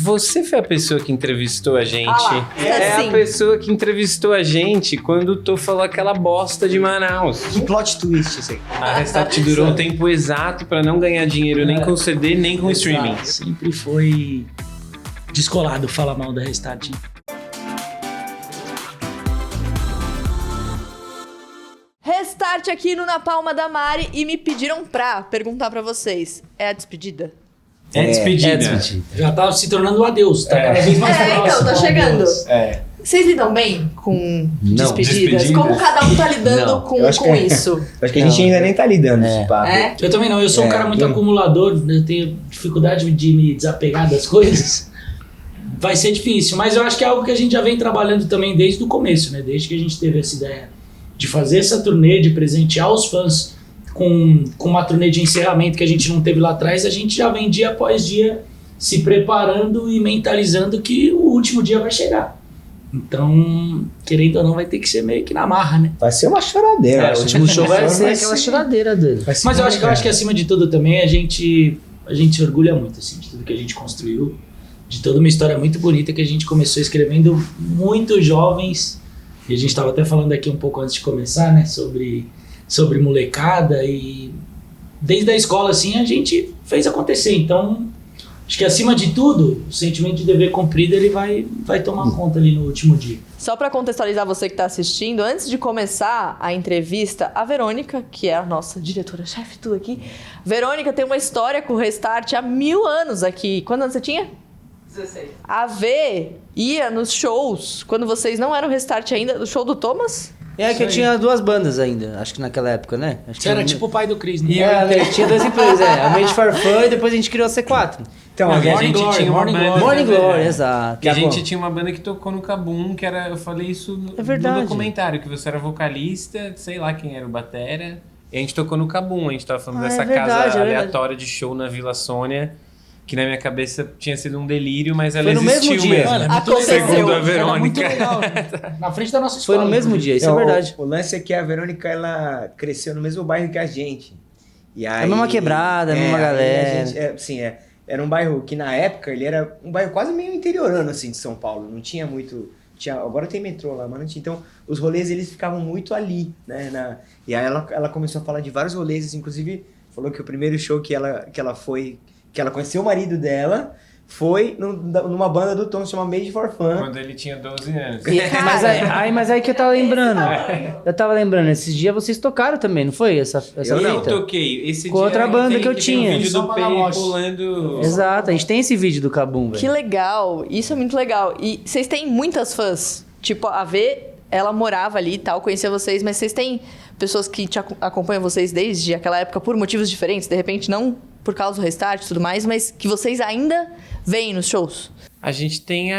Você foi a pessoa que entrevistou a gente. Sim. A pessoa que entrevistou a gente quando o Tô falou aquela bosta de Manaus. Que plot twist esse aí. A Restart durou um tempo exato pra não ganhar dinheiro nem com CD, nem com streaming. Sempre foi descolado falar mal da Restart. Restart aqui no Na Palma da Mari e me pediram pra perguntar pra vocês. É a despedida? É despedida. Já tá se tornando um adeus, tá cada vez mais próximo. Então, tá chegando. É. Vocês lidam bem com Não, despedidas? despedidas. Como cada um tá lidando Não. com Eu acho que- isso? Acho que a gente ainda nem tá lidando esse papo. É? Eu também não, eu sou um cara muito acumulador, eu tenho dificuldade de me desapegar das coisas. Vai ser difícil, mas eu acho que é algo que a gente já vem trabalhando também desde o começo, né? Desde que a gente teve essa ideia de fazer essa turnê, de presentear os fãs com uma turnê de encerramento que a gente não teve lá atrás, a gente já vem dia após dia se preparando e mentalizando que o último dia vai chegar. Então, querendo ou não, vai ter que ser meio que na marra, né? Vai ser uma choradeira. O último show vai ser aquela choradeira dele. Vai ser Mas eu acho legal. que acima de tudo também a gente se orgulha muito assim, de tudo que a gente construiu, de toda uma história muito bonita que a gente começou escrevendo muito jovens. E a gente estava até falando aqui um pouco antes de começar, né, sobre molecada, e desde a escola assim a gente fez acontecer. Então, acho que acima de tudo, o sentimento de dever cumprido ele vai tomar conta ali no último dia. Só pra contextualizar você que tá assistindo, antes de começar a entrevista, a Verônica, que é a nossa diretora-chefe tudo aqui, Verônica tem uma história com o Restart há 1000 anos aqui. Quantos anos você tinha? 16. A V ia nos shows, quando vocês não eram Restart ainda, do show do Thomas? É que eu tinha duas bandas ainda, acho que naquela época, né? Acho que Você era tipo o pai do Chris, né? tinha duas empresas, a Made for Fun e depois a gente criou a C4. Então, Não, a e a gente gente Glory, tinha uma Morning banda... Glory. Morning também, Glory, né? exato. Que a Tá gente bom. tinha uma banda que tocou no Kabum, que era... Eu falei isso no verdade. documentário, que você era vocalista, sei lá quem era o batera. E a gente tocou no Kabum, a gente tava falando Ah, dessa é verdade, casa é verdade. aleatória de show na Vila Sônia, que na minha cabeça tinha sido um delírio, mas ela Foi no mesmo existiu dia. mesmo. Olha, muito Aconteceu. legal. Segundo a Era Verônica. muito legal. Na frente da nossa Foi escola. no mesmo dia, isso é Não, verdade. O lance é que a Verônica, ela cresceu no mesmo bairro que a gente. E aí, A mesma quebrada, a mesma aí galera. a gente, era um bairro que na época ele era um bairro quase meio interiorano assim de São Paulo. Não tinha muito... agora tem metrô lá, mas não tinha. Então os rolês eles ficavam muito ali, né? E aí ela começou a falar de vários rolês, inclusive falou que o primeiro show que ela foi, que ela conheceu o marido dela, foi numa banda do Tom, chamada Made for Fun. Quando ele tinha 12 anos. Mas aí que eu tava lembrando. Eu tava lembrando, esses dias vocês tocaram também, não foi? Essa Eu não fita? toquei. Esse Com dia outra banda tem- que eu tem tinha. um vídeo Só do para P nós. pulando... Exato, a gente tem esse vídeo do Kabum, Que velho. legal, isso é muito legal. E vocês têm muitas fãs. Tipo, a V, ela morava ali e tal, conhecia vocês, mas vocês têm pessoas que acompanham vocês desde aquela época por motivos diferentes, de repente não por causa do Restart e tudo mais, mas que vocês ainda veem nos shows. A gente tem,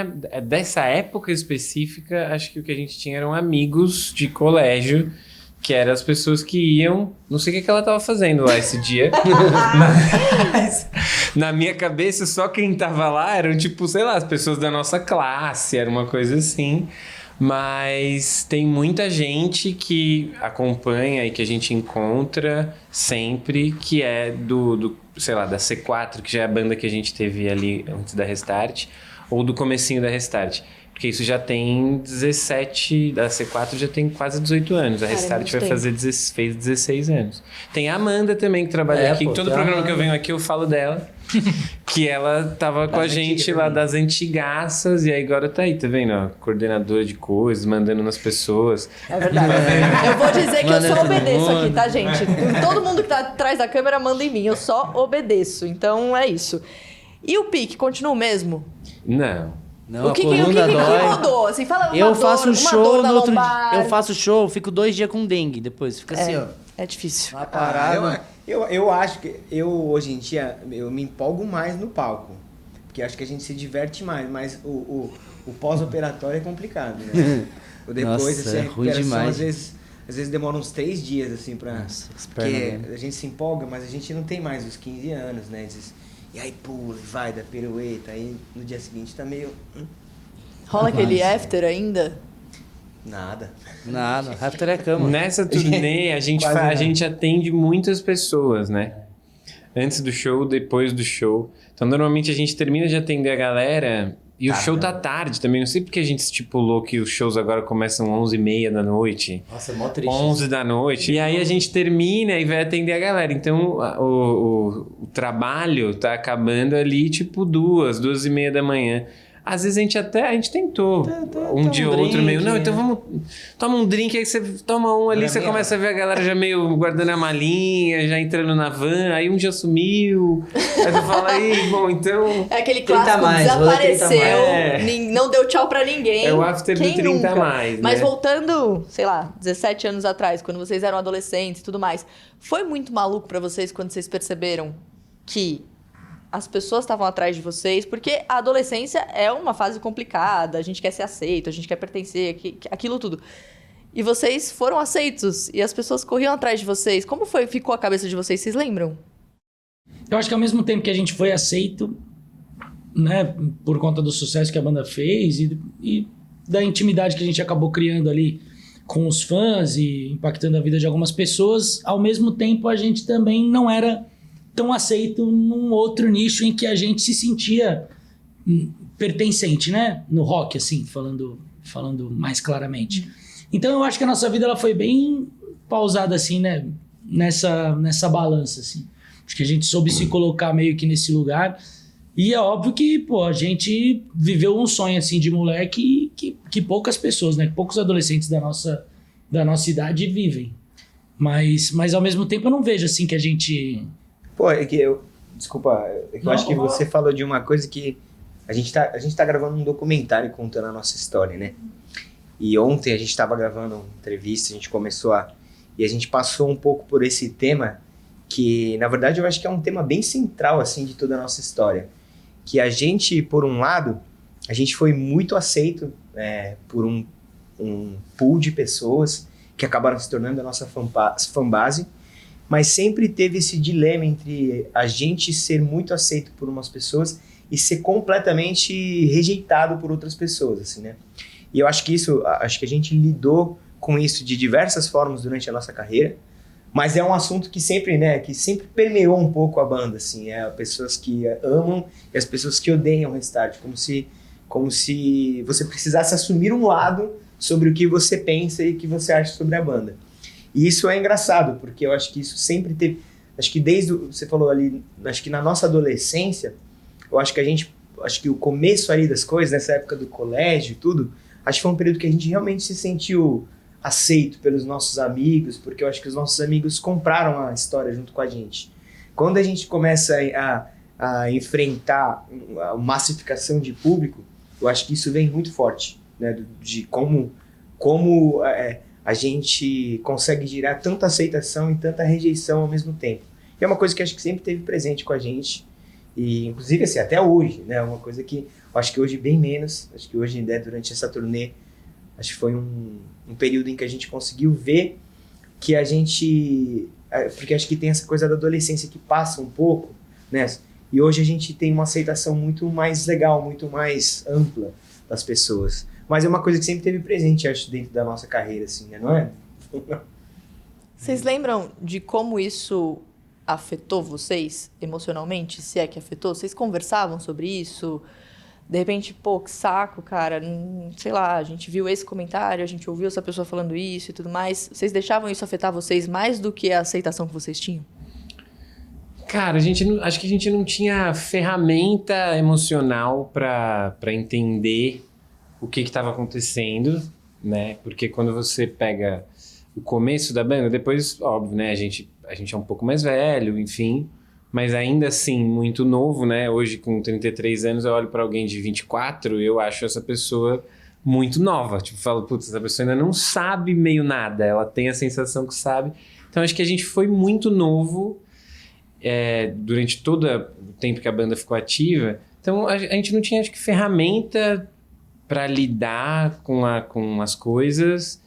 dessa época específica, acho que o que a gente tinha eram amigos de colégio, que eram as pessoas que iam... Não sei o que ela tava fazendo lá esse dia, mas na minha cabeça só quem tava lá eram, tipo, sei lá, as pessoas da nossa classe, era uma coisa assim. Mas tem muita gente que acompanha e que a gente encontra sempre, que é sei lá, da C4, que já é a banda que a gente teve ali antes da Restart, ou do comecinho da Restart. Porque isso já tem 17, da C4 já tem quase 18 anos. A Cara, Restart muito vai tempo. fazer fez 16 anos. Tem a Amanda também, que trabalha aqui. pô, Todo tem a programa que eu Amanda. venho aqui eu falo dela. Que ela tava com a gente lá das antigaças. E aí agora tá aí, tá vendo? Ó, coordenadora de coisas, mandando nas pessoas. É verdade. Eu vou dizer que eu Manda só todo obedeço mundo. aqui, tá, gente? Todo mundo que tá atrás da câmera manda em mim, eu só obedeço. Então é isso. E o pique, continua o mesmo? Não. Não, o que, a coluna que dói. mudou? Assim, fala uma Eu dor, faço uma show dor na no outro lombar. dia. Eu faço show, fico 2 dias com dengue depois. Fica assim, ó. É difícil. Uma parada. Eu acho que eu hoje em dia eu me empolgo mais no palco. Porque acho que a gente se diverte mais, mas o pós-operatório é complicado, né? O depois, Nossa, assim, a é ruim recuperação demais. às vezes demora uns 3 dias, assim, pra... Nossa, as pernas Porque dele. a gente se empolga, mas a gente não tem mais os 15 anos, né? E aí pula, vai, dá pirueta, aí no dia seguinte tá meio... Rola aquele after ainda? Nada. Nada, Raptor é cama. Nessa turnê, a Quase nada. gente atende muitas pessoas, né? antes do show, depois do show. Então, normalmente a gente termina de atender a galera e o show tá tarde também. Não sei porque a gente estipulou que os shows agora começam 11h30 da noite. Nossa, é mó triste. 11 da noite. E aí a gente termina e vai atender a galera. Então, o trabalho tá acabando ali, tipo, 2h30 da manhã. Às vezes a gente tentou um dia ou outro meio, não, então vamos, toma um drink, aí você toma um ali, você começa a ver a galera já meio guardando a malinha, já entrando na van, aí um dia sumiu, aí você fala, aí, bom, então... É aquele 30 clássico, mais, desapareceu, não deu tchau pra ninguém. É o after do Quem 30 nunca? mais, né? Mas voltando, sei lá, 17 anos atrás, quando vocês eram adolescentes e tudo mais, foi muito maluco pra vocês quando vocês perceberam que as pessoas estavam atrás de vocês, porque a adolescência é uma fase complicada, a gente quer ser aceito, a gente quer pertencer, aquilo tudo. E vocês foram aceitos, e as pessoas corriam atrás de vocês. Como ficou a cabeça de vocês, vocês lembram? Eu acho que ao mesmo tempo que a gente foi aceito, né, por conta do sucesso que a banda fez e da intimidade que a gente acabou criando ali com os fãs e impactando a vida de algumas pessoas, ao mesmo tempo a gente também não era tão aceito num outro nicho em que a gente se sentia pertencente, né? No rock, assim, falando mais claramente. Então eu acho que a nossa vida ela foi bem pausada, assim, né? Nessa balança, assim. Acho que a gente soube se colocar meio que nesse lugar. E é óbvio que, pô, a gente viveu um sonho, assim, de moleque que poucas pessoas, né? Que poucos adolescentes da nossa idade vivem. Mas ao mesmo tempo eu não vejo, assim, que a gente... Pô, desculpa, eu acho que você falou de uma coisa que a gente tá gravando um documentário contando a nossa história, né? E ontem a gente tava gravando uma entrevista, a gente passou um pouco por esse tema que, na verdade, eu acho que é um tema bem central, assim, de toda a nossa história. Que a gente, por um lado, a gente foi muito aceito por um pool de pessoas que acabaram se tornando a nossa fanbase, mas sempre teve esse dilema entre a gente ser muito aceito por umas pessoas e ser completamente rejeitado por outras pessoas, assim, né? E eu acho que a gente lidou com isso de diversas formas durante a nossa carreira, mas é um assunto que sempre permeou um pouco a banda, assim, pessoas que amam e as pessoas que odeiam o Restart, como se você precisasse assumir um lado sobre o que você pensa e o que você acha sobre a banda. E isso é engraçado, porque eu acho que isso sempre teve... Acho que você falou ali, acho que na nossa adolescência, eu acho que o começo ali das coisas, nessa época do colégio e tudo, acho que foi um período que a gente realmente se sentiu aceito pelos nossos amigos, porque eu acho que os nossos amigos compraram a história junto com a gente. Quando a gente começa a enfrentar a massificação de público, eu acho que isso vem muito forte, né, de como a gente consegue girar tanta aceitação e tanta rejeição ao mesmo tempo. E é uma coisa que acho que sempre esteve presente com a gente, e inclusive assim, até hoje, né, uma coisa que eu acho que hoje bem menos, acho que hoje, né, durante essa turnê, acho que foi um período em que a gente conseguiu ver que a gente... Porque acho que tem essa coisa da adolescência que passa um pouco, né, e hoje a gente tem uma aceitação muito mais legal, muito mais ampla das pessoas. Mas é uma coisa que sempre teve presente, acho, dentro da nossa carreira, assim, né? Não é? Vocês lembram de como isso afetou vocês emocionalmente? Se é que afetou? Vocês conversavam sobre isso? De repente, pô, que saco, cara. Sei lá, a gente viu esse comentário, a gente ouviu essa pessoa falando isso e tudo mais. Vocês deixavam isso afetar vocês mais do que a aceitação que vocês tinham? Cara, acho que a gente não tinha ferramenta emocional para entender o que estava acontecendo, né? Porque quando você pega o começo da banda, depois, óbvio, né? A gente é um pouco mais velho, enfim, mas ainda assim muito novo, né? Hoje, com 33 anos, eu olho para alguém de 24, eu acho essa pessoa muito nova. Tipo, falo, putz, essa pessoa ainda não sabe meio nada, ela tem a sensação que sabe. Então, acho que a gente foi muito novo durante todo o tempo que a banda ficou ativa. Então, a gente não tinha, acho que, ferramenta para lidar com as coisas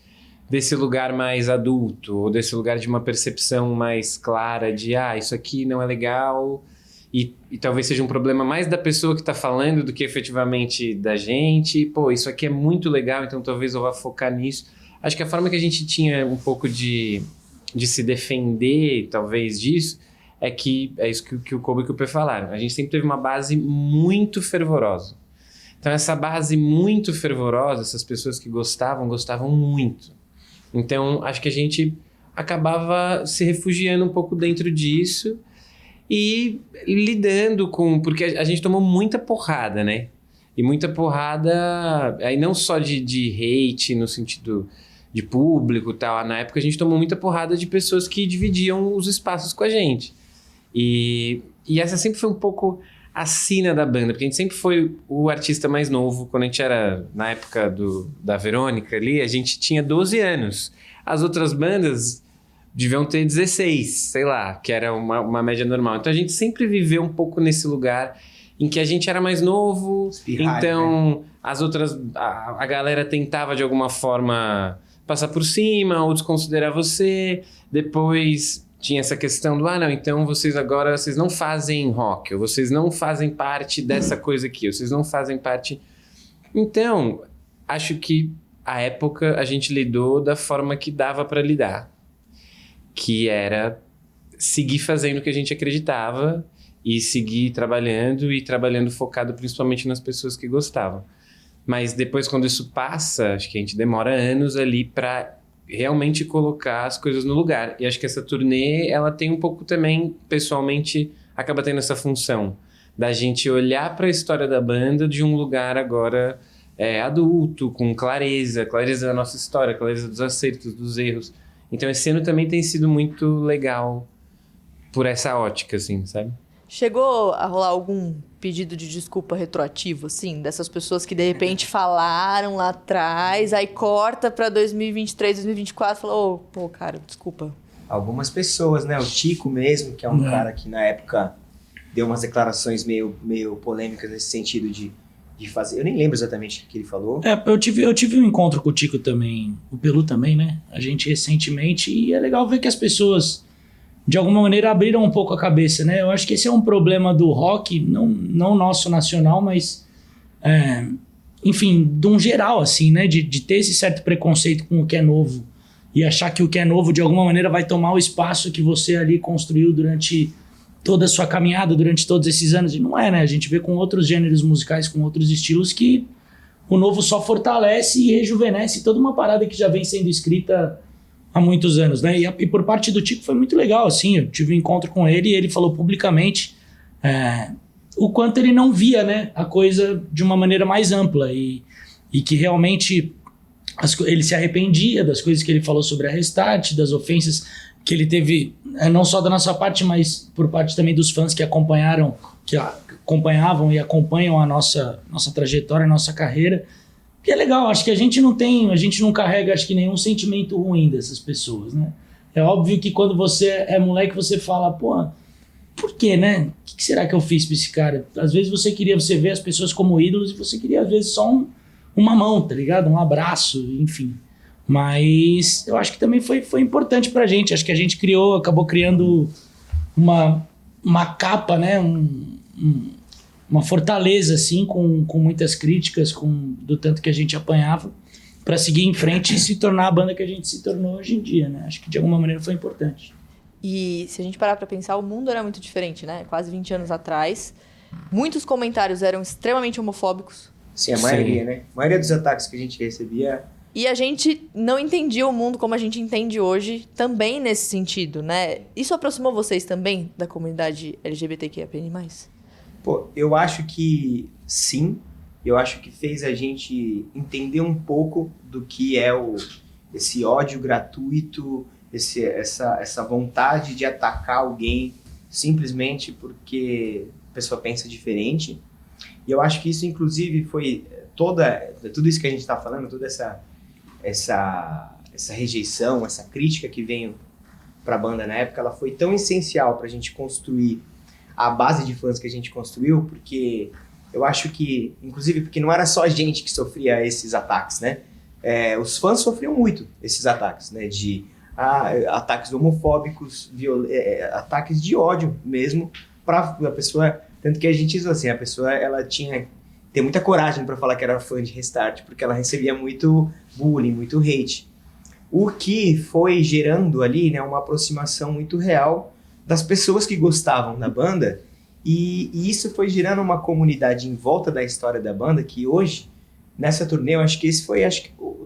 desse lugar mais adulto, ou desse lugar de uma percepção mais clara de, isso aqui não é legal, e talvez seja um problema mais da pessoa que está falando do que efetivamente da gente. Pô, isso aqui é muito legal, então talvez eu vá focar nisso. Acho que a forma que a gente tinha um pouco de se defender, talvez, disso, é que é isso que o Kobe e o Cooper falaram. A gente sempre teve uma base muito fervorosa. Então, essa base muito fervorosa, essas pessoas que gostavam muito. Então, acho que a gente acabava se refugiando um pouco dentro disso e lidando com... Porque a gente tomou muita porrada, né? E muita porrada, aí não só de hate no sentido de público e tal. Na época, a gente tomou muita porrada de pessoas que dividiam os espaços com a gente. E essa sempre foi um pouco a sina da banda, porque a gente sempre foi o artista mais novo. Quando a gente era, na época da Verônica ali, a gente tinha 12 anos. As outras bandas deviam ter 16, sei lá, que era uma média normal. Então a gente sempre viveu um pouco nesse lugar em que a gente era mais novo, então né? As outras, a galera tentava de alguma forma passar por cima ou desconsiderar você. Depois tinha essa questão do, não, então vocês não fazem rock, ou vocês não fazem parte dessa coisa aqui, vocês não fazem parte... Então, acho que a época a gente lidou da forma que dava para lidar, que era seguir fazendo o que a gente acreditava e seguir trabalhando focado principalmente nas pessoas que gostavam. Mas depois, quando isso passa, acho que a gente demora anos ali para realmente colocar as coisas no lugar. E acho que essa turnê, ela tem um pouco também, pessoalmente, acaba tendo essa função da gente olhar para a história da banda de um lugar agora adulto, com clareza da nossa história, clareza dos acertos, dos erros. Então esse ano também tem sido muito legal por essa ótica, assim, sabe? Chegou a rolar algum pedido de desculpa retroativo, assim, dessas pessoas que de repente falaram lá atrás, aí corta pra 2023, 2024 e falou, pô, cara, desculpa. Algumas pessoas, né? O Tico mesmo, que é um cara que na época deu umas declarações meio polêmicas nesse sentido de fazer... Eu nem lembro exatamente o que ele falou. Eu tive um encontro com o Tico também, o Pelu também, né? A gente recentemente, e é legal ver que as pessoas, de alguma maneira, abriram um pouco a cabeça, né? Eu acho que esse é um problema do rock, não nosso nacional, mas, enfim, de um geral, assim, né? De ter esse certo preconceito com o que é novo e achar que o que é novo, de alguma maneira, vai tomar o espaço que você ali construiu durante toda a sua caminhada, durante todos esses anos. E não é, né? A gente vê com outros gêneros musicais, com outros estilos, que o novo só fortalece e rejuvenesce toda uma parada que já vem sendo escrita há muitos anos, né? E por parte do Tico foi muito legal, assim, eu tive um encontro com ele e ele falou publicamente o quanto ele não via, né, a coisa de uma maneira mais ampla e que realmente ele se arrependia das coisas que ele falou sobre a Restart, das ofensas que ele teve, não só da nossa parte, mas por parte também dos fãs que acompanhavam e acompanham a nossa trajetória, a nossa carreira. Que é legal, acho que a gente não carrega, acho que, nenhum sentimento ruim dessas pessoas, né? É óbvio que quando você é moleque, você fala, pô, por quê, né? O que será que eu fiz pra esse cara? Às vezes você vê as pessoas como ídolos e você queria, às vezes, só uma mão, tá ligado? Um abraço, enfim. Mas eu acho que também foi importante pra gente. Acho que a gente acabou criando uma capa, né? Uma fortaleza, assim, com muitas críticas, do tanto que a gente apanhava, para seguir em frente e se tornar a banda que a gente se tornou hoje em dia, né? Acho que de alguma maneira foi importante. E se a gente parar para pensar, o mundo era muito diferente, né? Quase 20 anos atrás. Muitos comentários eram extremamente homofóbicos. Sim, a maioria, né? A maioria dos ataques que a gente recebia... E a gente não entendia o mundo como a gente entende hoje, também nesse sentido, né? Isso aproximou vocês também da comunidade LGBTQIA+. Pô, eu acho que sim. Eu acho que fez a gente entender um pouco do que é esse ódio gratuito, essa vontade de atacar alguém simplesmente porque a pessoa pensa diferente. E eu acho que isso, inclusive, foi tudo isso que a gente está falando, toda essa rejeição, essa crítica que veio para a banda na época, ela foi tão essencial para a gente construir a base de fãs que a gente construiu, porque eu acho que, inclusive, porque não era só a gente que sofria esses ataques, né? Os fãs sofriam muito esses ataques, né? Ataques homofóbicos, ataques de ódio mesmo, para a pessoa. Tanto que a gente diz assim, a pessoa ela tinha que ter muita coragem para falar que era fã de Restart, porque ela recebia muito bullying, muito hate. O que foi gerando ali, né, uma aproximação muito real das pessoas que gostavam da banda, e isso foi gerando uma comunidade em volta da história da banda, que hoje, nessa turnê, eu acho que esse foi,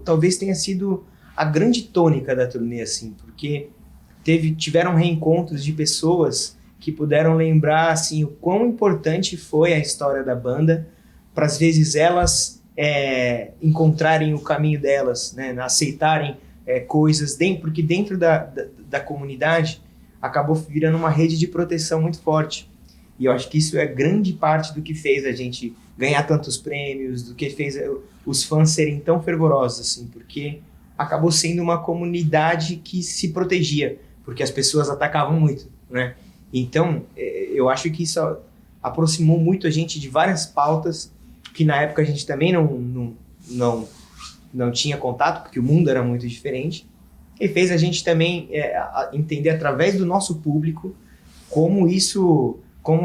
talvez tenha sido a grande tônica da turnê, assim, porque tiveram reencontros de pessoas que puderam lembrar, assim, o quão importante foi a história da banda, para às vezes elas encontrarem o caminho delas, né, aceitarem coisas, porque dentro da comunidade acabou virando uma rede de proteção muito forte. E eu acho que isso é grande parte do que fez a gente ganhar tantos prêmios, do que fez os fãs serem tão fervorosos, assim, porque acabou sendo uma comunidade que se protegia, porque as pessoas atacavam muito, né? Então, eu acho que isso aproximou muito a gente de várias pautas que na época a gente também não tinha contato, porque o mundo era muito diferente, e fez a gente também entender através do nosso público como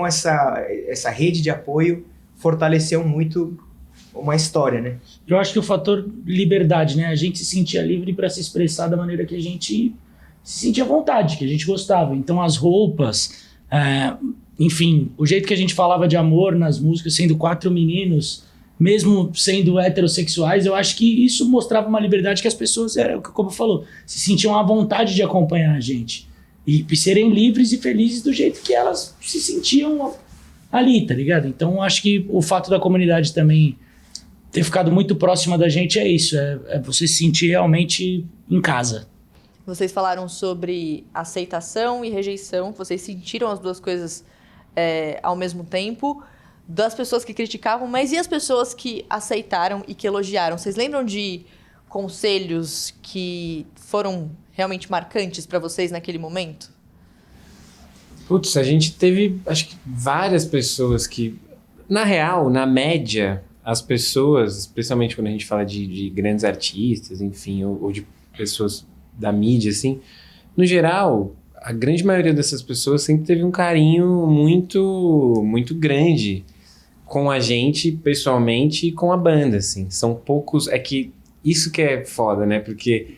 essa rede de apoio fortaleceu muito uma história, né? Eu acho que o fator liberdade, né? A gente se sentia livre para se expressar da maneira que a gente se sentia à vontade, que a gente gostava. Então as roupas, enfim, o jeito que a gente falava de amor nas músicas, sendo 4 meninos, mesmo sendo heterossexuais, eu acho que isso mostrava uma liberdade que as pessoas, como falou, se sentiam à vontade de acompanhar a gente. E serem livres e felizes do jeito que elas se sentiam ali, tá ligado? Então acho que o fato da comunidade também ter ficado muito próxima da gente é isso, é você se sentir realmente em casa. Vocês falaram sobre aceitação e rejeição, vocês sentiram as duas coisas ao mesmo tempo, das pessoas que criticavam, mas e as pessoas que aceitaram e que elogiaram? Vocês lembram de conselhos que foram realmente marcantes para vocês naquele momento? Putz, a gente teve, acho que várias pessoas que, na real, na média, as pessoas, especialmente quando a gente fala de grandes artistas, enfim, ou de pessoas da mídia, assim, no geral, a grande maioria dessas pessoas sempre teve um carinho muito, muito grande com a gente, pessoalmente, e com a banda, assim. São poucos, isso que é foda, né? Porque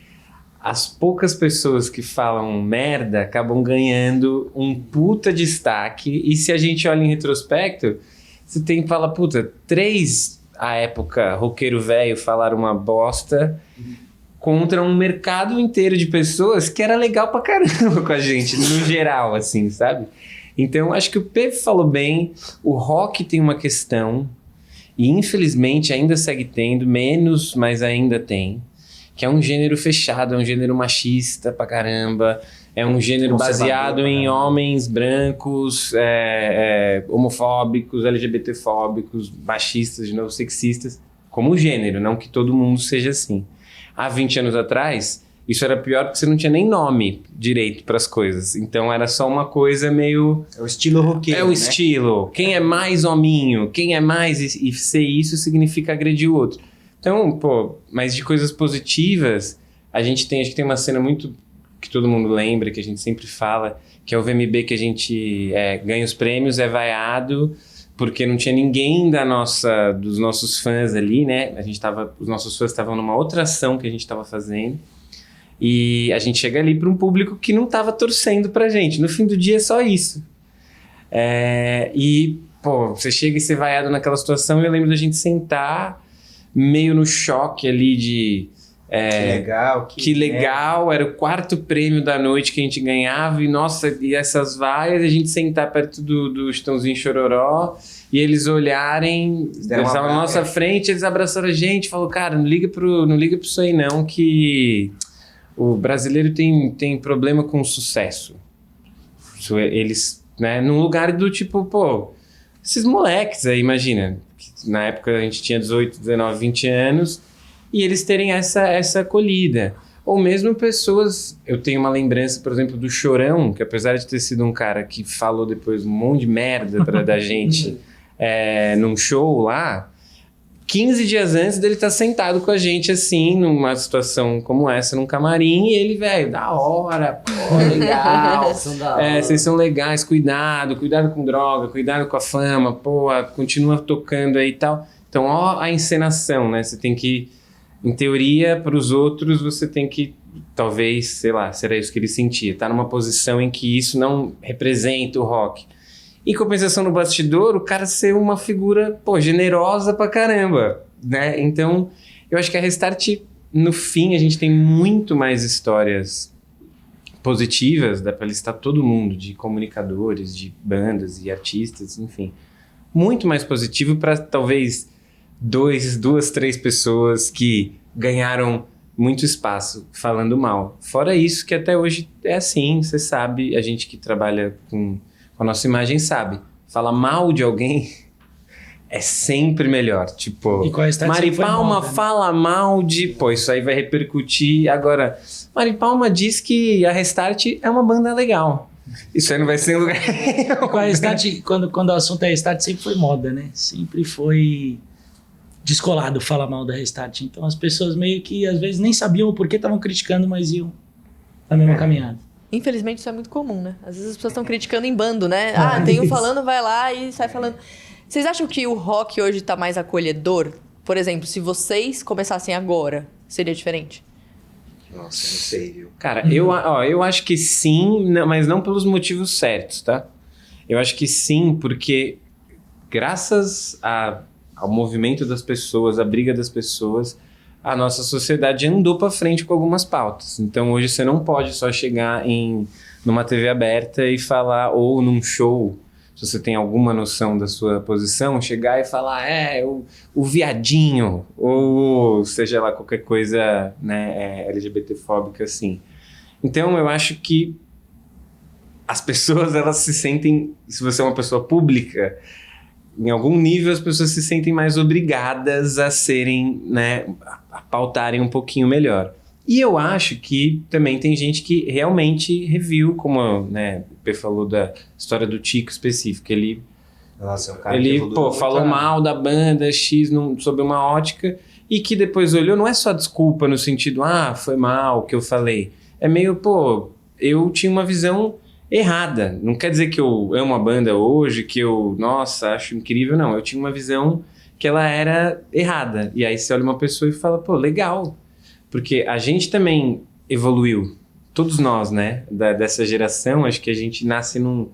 as poucas pessoas que falam merda acabam ganhando um puta destaque, e se a gente olha em retrospecto, você tem que falar, puta, 3, à época, roqueiro velho falaram uma bosta, contra um mercado inteiro de pessoas que era legal pra caramba com a gente, no geral, assim, sabe? Então, acho que o Pedro falou bem, o rock tem uma questão, e infelizmente ainda segue tendo, menos, mas ainda tem, que é um gênero fechado, é um gênero machista pra caramba, é um gênero baseado em homens brancos, homofóbicos, LGBTfóbicos, machistas, de novo, sexistas, como gênero, não que todo mundo seja assim. Há 20 anos atrás, isso era pior porque você não tinha nem nome direito para as coisas. Então era só uma coisa meio... É o estilo roqueiro, É o estilo. Quem é mais hominho, quem é mais... E ser isso significa agredir o outro. Então, mas de coisas positivas, acho que tem uma cena muito... que todo mundo lembra, que a gente sempre fala, que é o VMB que a gente ganha os prêmios, é vaiado... porque não tinha ninguém dos nossos fãs ali, né? Os nossos fãs estavam numa outra ação que a gente estava fazendo, e a gente chega ali para um público que não estava torcendo pra gente. No fim do dia é só isso. Você chega e ser vaiado naquela situação, e eu lembro da gente sentar meio no choque ali de... que legal, era o 4º prêmio da noite que a gente ganhava, e nossa, e essas vaias, a gente sentar perto do Chitãozinho Chororó, e eles olharem, eles estavam na nossa frente, eles abraçaram a gente, falou, cara, não liga pro isso aí não, que o brasileiro tem problema com sucesso. Eles, né, num lugar do tipo, esses moleques aí, imagina, na época a gente tinha 18, 19, 20 anos, e eles terem essa acolhida. Ou mesmo pessoas... Eu tenho uma lembrança, por exemplo, do Chorão, que apesar de ter sido um cara que falou depois um monte de merda da gente num show lá, 15 dias antes dele estar sentado com a gente, assim, numa situação como essa, num camarim, e ele, velho, da hora, legal. Vocês são legais, cuidado com droga, cuidado com a fama, continua tocando aí e tal. Então, a encenação, né? Você tem que... Em teoria, para os outros, você tem que talvez, sei lá, será isso que ele sentia. Tá numa posição em que isso não representa o rock. Em compensação no bastidor, o cara ser uma figura, generosa pra caramba, né? Então, eu acho que a Restart, no fim, a gente tem muito mais histórias positivas, dá pra listar todo mundo, de comunicadores, de bandas e artistas, enfim. Muito mais positivo para talvez duas, três pessoas que ganharam muito espaço falando mal. Fora isso, que até hoje é assim, você sabe, a gente que trabalha com a nossa imagem sabe, falar mal de alguém é sempre melhor. Tipo, E com a Restart Mari sempre foi Palma moda, né? fala mal de... Pô, isso aí vai repercutir. Agora, Mari Palma diz que a Restart é uma banda legal. Isso aí não vai ser em lugar nenhum. Com a Restart, quando o assunto é Restart, sempre foi moda, né? Sempre foi descolado falar mal da Restart. Então as pessoas meio que às vezes nem sabiam o porquê estavam criticando, mas iam na mesma caminhada. Infelizmente isso é muito comum, né? Às vezes as pessoas estão criticando em bando, né? Ah, tem um falando, vai lá e sai falando. Vocês acham que o rock hoje tá mais acolhedor? Por exemplo, se vocês começassem agora, seria diferente? Nossa, não sei, viu? Cara, eu acho que sim, mas não pelos motivos certos, tá? Eu acho que sim, porque graças ao movimento das pessoas, à briga das pessoas, a nossa sociedade andou para frente com algumas pautas. Então hoje você não pode só chegar numa TV aberta e falar, ou num show, se você tem alguma noção da sua posição, chegar e falar, o viadinho, ou seja lá qualquer coisa, né, LGBT-fóbica assim. Então eu acho que as pessoas, elas se sentem, se você é uma pessoa pública, em algum nível as pessoas se sentem mais obrigadas a serem, né, a pautarem um pouquinho melhor. E eu acho que também tem gente que realmente reviu, como, né, o P falou da história do Tico específico, Nossa, é um cara ele que evoluiu falou muito, mal da banda X sob uma ótica, e que depois olhou, não é só desculpa no sentido, foi mal o que eu falei. É meio, eu tinha uma visão errada. Não quer dizer que eu amo a banda hoje, que eu, nossa, acho incrível, não. Eu tinha uma visão que ela era errada. E aí você olha uma pessoa e fala, legal. Porque a gente também evoluiu. Todos nós, né, dessa geração, acho que a gente nasce num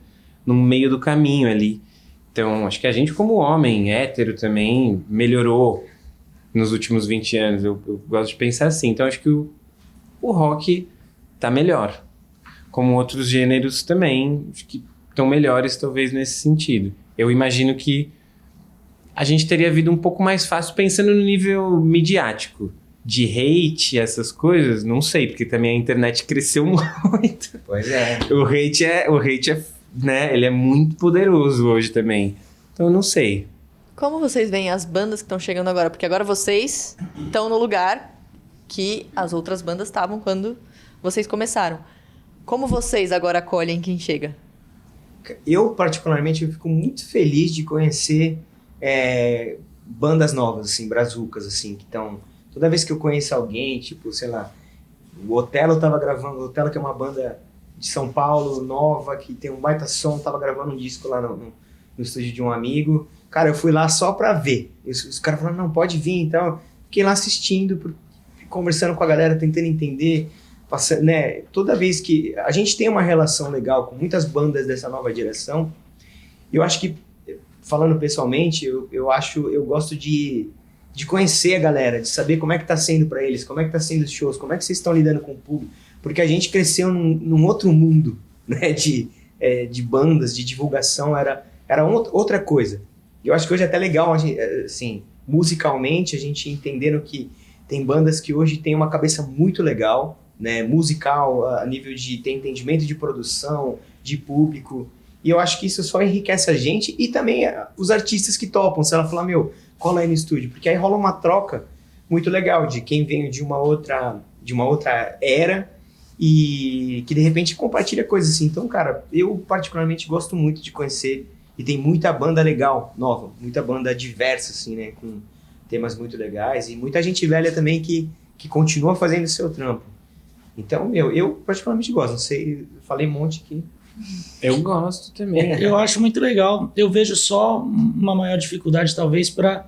meio do caminho ali. Então, acho que a gente como homem, hétero também, melhorou nos últimos 20 anos. Eu gosto de pensar assim. Então, acho que o rock tá melhor. Como outros gêneros também, acho que estão melhores talvez nesse sentido. Eu imagino que a gente teria vida um pouco mais fácil pensando no nível midiático. De hate, essas coisas, não sei, porque também a internet cresceu muito. Pois é. O hate é, né, ele é muito poderoso hoje também. Então eu não sei. Como vocês veem as bandas que estão chegando agora? Porque agora vocês estão no lugar que as outras bandas estavam quando vocês começaram. Como vocês agora acolhem quem chega? Eu, particularmente, eu fico muito feliz de conhecer bandas novas, assim, brazucas, assim, que estão... Toda vez que eu conheço alguém, tipo, sei lá, o Otelo tava gravando, o Otelo que é uma banda de São Paulo, nova, que tem um baita som, tava gravando um disco lá no estúdio de um amigo. Cara, eu fui lá só pra ver. Os caras falaram, não, pode vir, então. Fiquei lá assistindo, conversando com a galera, tentando entender, passando, né? Toda vez que... A gente tem uma relação legal com muitas bandas dessa nova geração, eu acho que, falando pessoalmente, eu gosto de conhecer a galera, de saber como é que tá sendo pra eles, como é que tá sendo os shows, como é que vocês estão lidando com o público, porque a gente cresceu num outro mundo, né, de bandas, de divulgação, era outra coisa. Eu acho que hoje é até legal, assim, musicalmente, a gente entendendo que tem bandas que hoje têm uma cabeça muito legal, né, musical, a nível de ter entendimento de produção, de público, e eu acho que isso só enriquece a gente e também os artistas que topam, se ela falar, cola aí no estúdio, porque aí rola uma troca muito legal de quem veio de uma outra era e que de repente compartilha coisas assim. Então, cara, eu particularmente gosto muito de conhecer e tem muita banda legal, nova, muita banda diversa, assim, né, com temas muito legais e muita gente velha também que continua fazendo o seu trampo. Então, eu particularmente gosto, não sei, falei um monte aqui. Eu gosto também. Eu acho muito legal. Eu vejo só uma maior dificuldade, talvez, para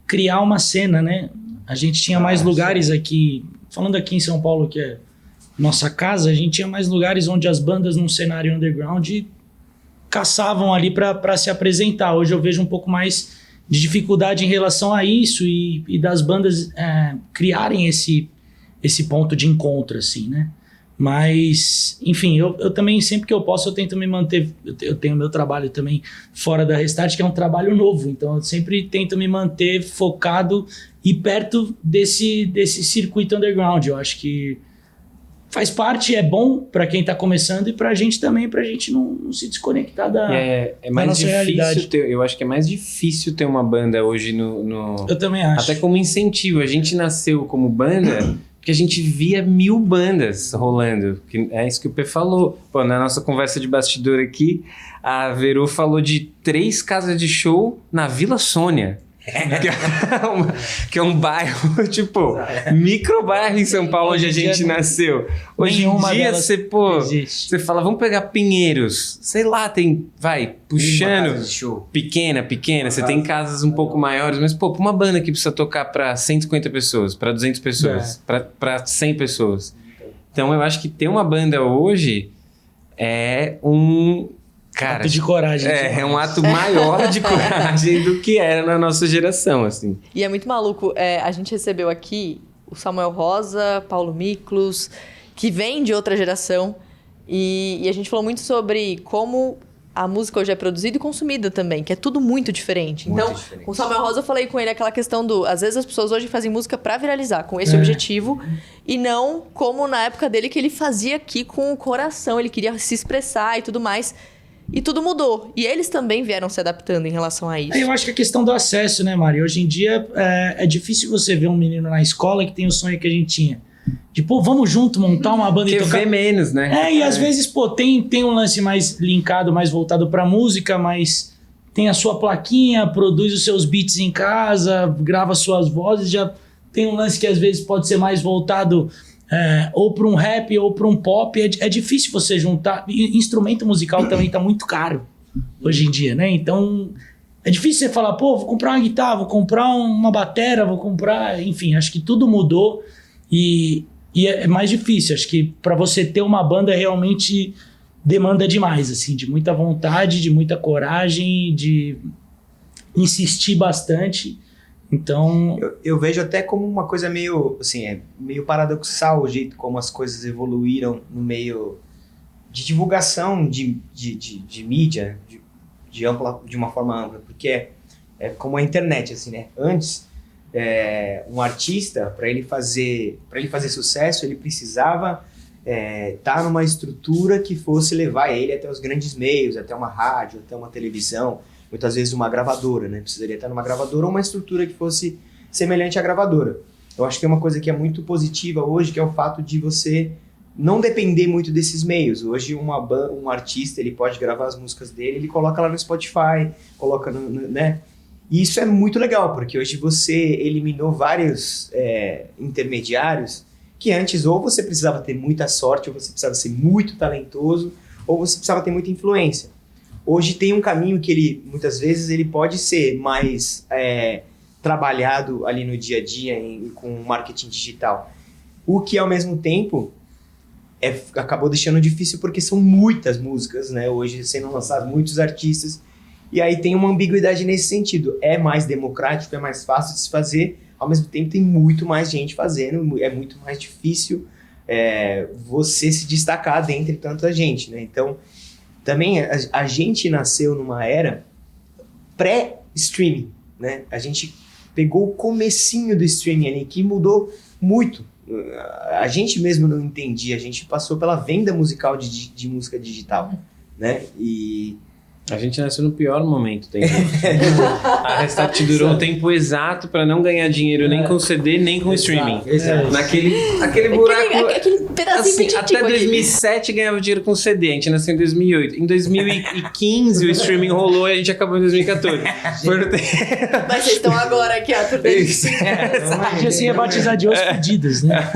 criar uma cena, né? A gente tinha mais lugares aqui, falando aqui em São Paulo, que é nossa casa, a gente tinha mais lugares onde as bandas num cenário underground caçavam ali para se apresentar. Hoje eu vejo um pouco mais de dificuldade em relação a isso e das bandas criarem esse ponto de encontro, assim, né? Mas, enfim, eu também, sempre que eu posso, eu tento me manter... Eu tenho meu trabalho também fora da Restart, que é um trabalho novo. Então, eu sempre tento me manter focado e perto desse circuito underground. Eu acho que faz parte, é bom para quem tá começando e pra gente também, pra gente não se desconectar da mais nossa difícil realidade. eu acho que é mais difícil ter uma banda hoje no... Eu também acho. Até como incentivo. A gente nasceu como banda porque a gente via 1000 bandas rolando. Que é isso que o P falou. Pô, na nossa conversa de bastidor aqui, a Verô falou de 3 casas de show na Vila Sônia. Que é um bairro, tipo, micro bairro em São Paulo, onde a gente nasceu. Hoje em dia, você fala, vamos pegar Pinheiros, sei lá, tem, puxando, pequena, você tem casas um pouco maiores, mas, pra uma banda que precisa tocar pra 150 pessoas, pra 200 pessoas, pra 100 pessoas. Então, eu acho que ter uma banda hoje é um... Cara, ato de coragem. É um ato maior de coragem do que era na nossa geração, assim. E é muito maluco. A gente recebeu aqui o Samuel Rosa, Paulo Miklos, que vem de outra geração. E a gente falou muito sobre como a música hoje é produzida e consumida também, que é tudo muito diferente. Muito então, diferente. com o Samuel Rosa, eu falei com ele aquela questão do... Às vezes as pessoas hoje fazem música pra viralizar, com esse objetivo. E não como na época dele, que ele fazia aqui com o coração. Ele queria se expressar e tudo mais. E tudo mudou. E eles também vieram se adaptando em relação a isso. Eu acho que a questão do acesso, né, Mari? Hoje em dia é difícil você ver um menino na escola que tem o sonho que a gente tinha. De, vamos junto montar uma banda e tocar. Vê menos, né? E às vezes, tem um lance mais linkado, mais voltado pra música, mas tem a sua plaquinha, produz os seus beats em casa, grava suas vozes, já tem um lance que às vezes pode ser mais voltado... ou para um rap ou para um pop, é difícil você juntar. Instrumento musical também tá muito caro hoje em dia, né? Então é difícil você falar, vou comprar uma guitarra, vou comprar uma batera, vou comprar... Enfim, acho que tudo mudou e é mais difícil. Acho que para você ter uma banda realmente demanda demais, assim, de muita vontade, de muita coragem, de insistir bastante. Então... Eu vejo até como uma coisa meio, assim, meio paradoxal o jeito como as coisas evoluíram no meio de divulgação de mídia, de uma forma ampla, porque é como a internet, assim, né? Antes, um artista, para ele fazer sucesso, ele precisava estar numa estrutura que fosse levar ele até os grandes meios, até uma rádio, até uma televisão, muitas vezes uma gravadora, né? Precisaria estar numa gravadora ou uma estrutura que fosse semelhante à gravadora. Eu acho que é uma coisa que é muito positiva hoje, que é o fato de você não depender muito desses meios. Hoje um artista, ele pode gravar as músicas dele, ele coloca lá no Spotify, coloca né? E isso é muito legal, porque hoje você eliminou vários intermediários que antes ou você precisava ter muita sorte, ou você precisava ser muito talentoso, ou você precisava ter muita influência. Hoje tem um caminho que ele, muitas vezes, ele pode ser mais trabalhado ali no dia a dia com marketing digital. O que, ao mesmo tempo, acabou deixando difícil porque são muitas músicas, né? Hoje sendo lançados muitos artistas. E aí tem uma ambiguidade nesse sentido. É mais democrático, é mais fácil de se fazer. Ao mesmo tempo tem muito mais gente fazendo. É muito mais difícil você se destacar dentre tanta gente, né? Então... Também a gente nasceu numa era pré-streaming, né? A gente pegou o comecinho do streaming ali, que mudou muito. A gente mesmo não entendia, a gente passou pela venda musical de música digital, né? E... A gente nasceu no pior momento. A Restart durou o tempo exato para não ganhar dinheiro nem com CD, nem com streaming. Exato. Naquele buraco... Aquele pedacinho assim, até 2007 ganhava dinheiro com CD, a gente nasceu em 2008. Em 2015 o streaming rolou e a gente acabou em 2014. Mas vocês estão agora aqui, a turma. A gente ia batizar de Os Pedidos, né?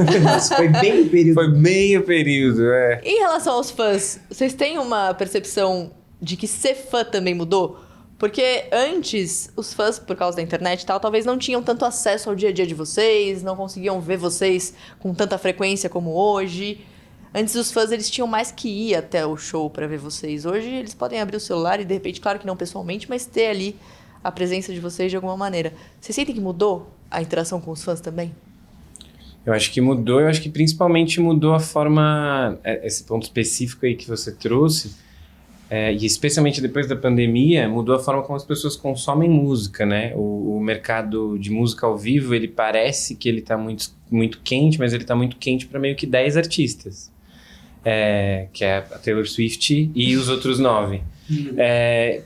Foi bem o período. Foi bem o período, Em relação aos fãs, vocês têm uma percepção de que ser fã também mudou? Porque antes, os fãs, por causa da internet e tal, talvez não tinham tanto acesso ao dia a dia de vocês, não conseguiam ver vocês com tanta frequência como hoje. Antes os fãs, eles tinham mais que ir até o show pra ver vocês. Hoje eles podem abrir o celular e, de repente, claro que não pessoalmente, mas ter ali a presença de vocês de alguma maneira. Vocês sentem que mudou a interação com os fãs também? Eu acho que mudou, eu acho que principalmente mudou a forma, esse ponto específico aí que você trouxe, e especialmente depois da pandemia, mudou a forma como as pessoas consomem música, né? O mercado de música ao vivo, ele parece que ele tá muito, muito quente, mas ele tá muito quente para meio que 10 artistas. Que é a Taylor Swift e os outros 9.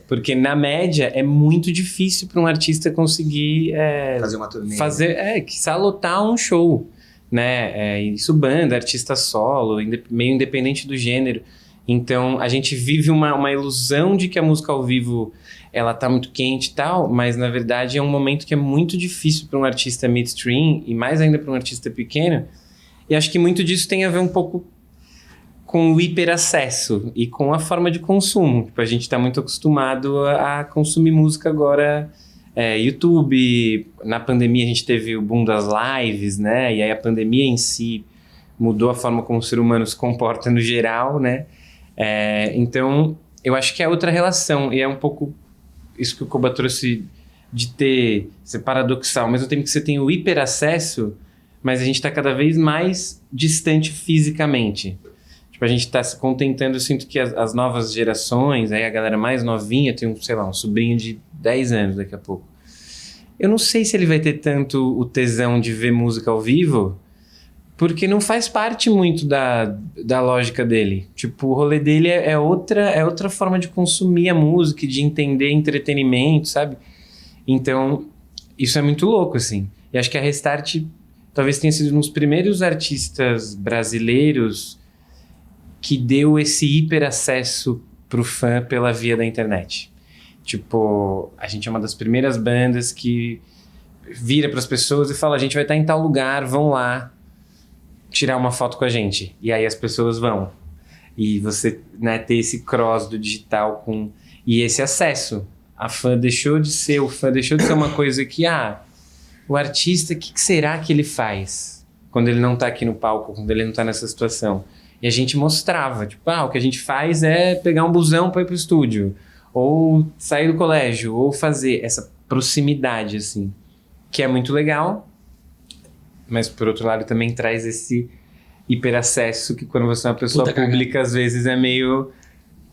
Porque na média é muito difícil para um artista conseguir Fazer uma turnê. quiçá lotar um show, né? Isso banda, artista solo, meio independente do gênero. Então a gente vive uma ilusão de que a música ao vivo ela tá muito quente e tal, mas na verdade é um momento que é muito difícil para um artista midstream e mais ainda para um artista pequeno. E acho que muito disso tem a ver um pouco com o hiperacesso e com a forma de consumo. Tipo, a gente está muito acostumado a consumir música agora, YouTube. Na pandemia a gente teve o boom das lives, né? E aí a pandemia em si mudou a forma como o ser humano se comporta no geral, né? Então, eu acho que é outra relação. E é um pouco isso que o Koba trouxe de ser paradoxal. Ao mesmo tempo que você tem o hiperacesso, mas a gente está cada vez mais distante fisicamente. A gente está se contentando, eu sinto que as novas gerações, aí a galera mais novinha, tem um sobrinho de 10 anos daqui a pouco. Eu não sei se ele vai ter tanto o tesão de ver música ao vivo, porque não faz parte muito da lógica dele. Tipo, o rolê dele é outra forma de consumir a música, de entender entretenimento, sabe? Então, isso é muito louco, assim. E acho que a Restart talvez tenha sido um dos primeiros artistas brasileiros que deu esse hiperacesso pro fã pela via da internet. Tipo, a gente é uma das primeiras bandas que vira pras pessoas e fala, a gente vai estar em tal lugar, vão lá tirar uma foto com a gente. E aí as pessoas vão. E você, né, ter esse cross do digital e esse acesso. O fã deixou de ser uma coisa que, o artista, o que será que ele faz quando ele não tá aqui no palco, quando ele não tá nessa situação? E a gente mostrava, tipo, o que a gente faz é pegar um busão para ir pro estúdio, ou sair do colégio, ou fazer essa proximidade, assim, que é muito legal, mas por outro lado também traz esse hiperacesso que quando você é uma pessoa pública, às vezes é meio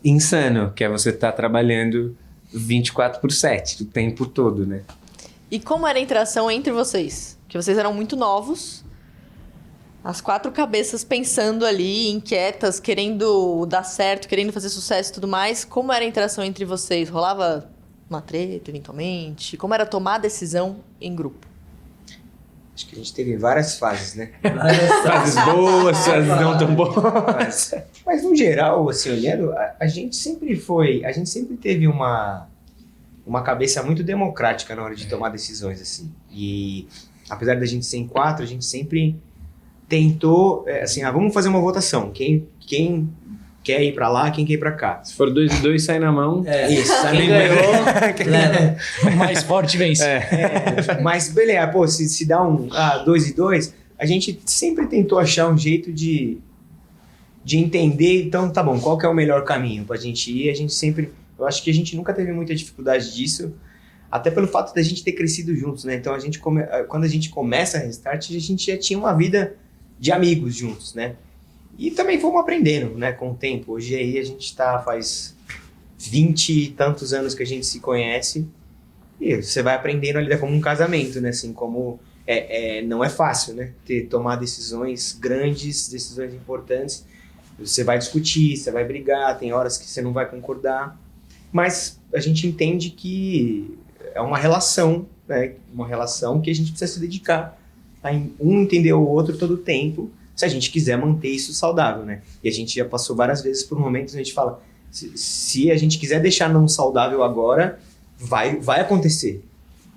insano, que é você estar trabalhando 24/7, o tempo todo, né? E como era a interação entre vocês? Que vocês eram muito novos, as 4 cabeças pensando ali, inquietas, querendo dar certo, querendo fazer sucesso e tudo mais. Como era a interação entre vocês? Rolava uma treta, eventualmente? Como era tomar a decisão em grupo? Acho que a gente teve várias fases, né? Fases boas, fases não tão boas. Mas no geral, assim, olhando, a gente sempre teve uma cabeça muito democrática na hora de tomar decisões, assim. E apesar da gente ser em 4, a gente sempre tentou, assim, vamos fazer uma votação. Quem quer ir pra lá, quem quer ir pra cá. Se for 2 e 2, sai na mão. Isso, Quem ganhou, leva. O mais forte vence. Mas, beleza, se dá 2 e 2, a gente sempre tentou achar um jeito de entender, então, tá bom, qual que é o melhor caminho pra gente ir. Eu acho que a gente nunca teve muita dificuldade disso, até pelo fato da gente ter crescido juntos, né? Então, quando a gente começa a Restart, a gente já tinha uma vida de amigos juntos, né? E também fomos aprendendo, né, com o tempo. Hoje aí a gente faz 20 e tantos anos que a gente se conhece e você vai aprendendo ali, como um casamento, né? Assim, como não é fácil, né? Tomar decisões grandes, decisões importantes. Você vai discutir, você vai brigar, tem horas que você não vai concordar, mas a gente entende que é uma relação, né? Uma relação que a gente precisa se dedicar a um entender o outro todo o tempo, se a gente quiser manter isso saudável, né? E a gente já passou várias vezes por momentos onde a gente fala, se a gente quiser deixar não saudável agora, vai acontecer.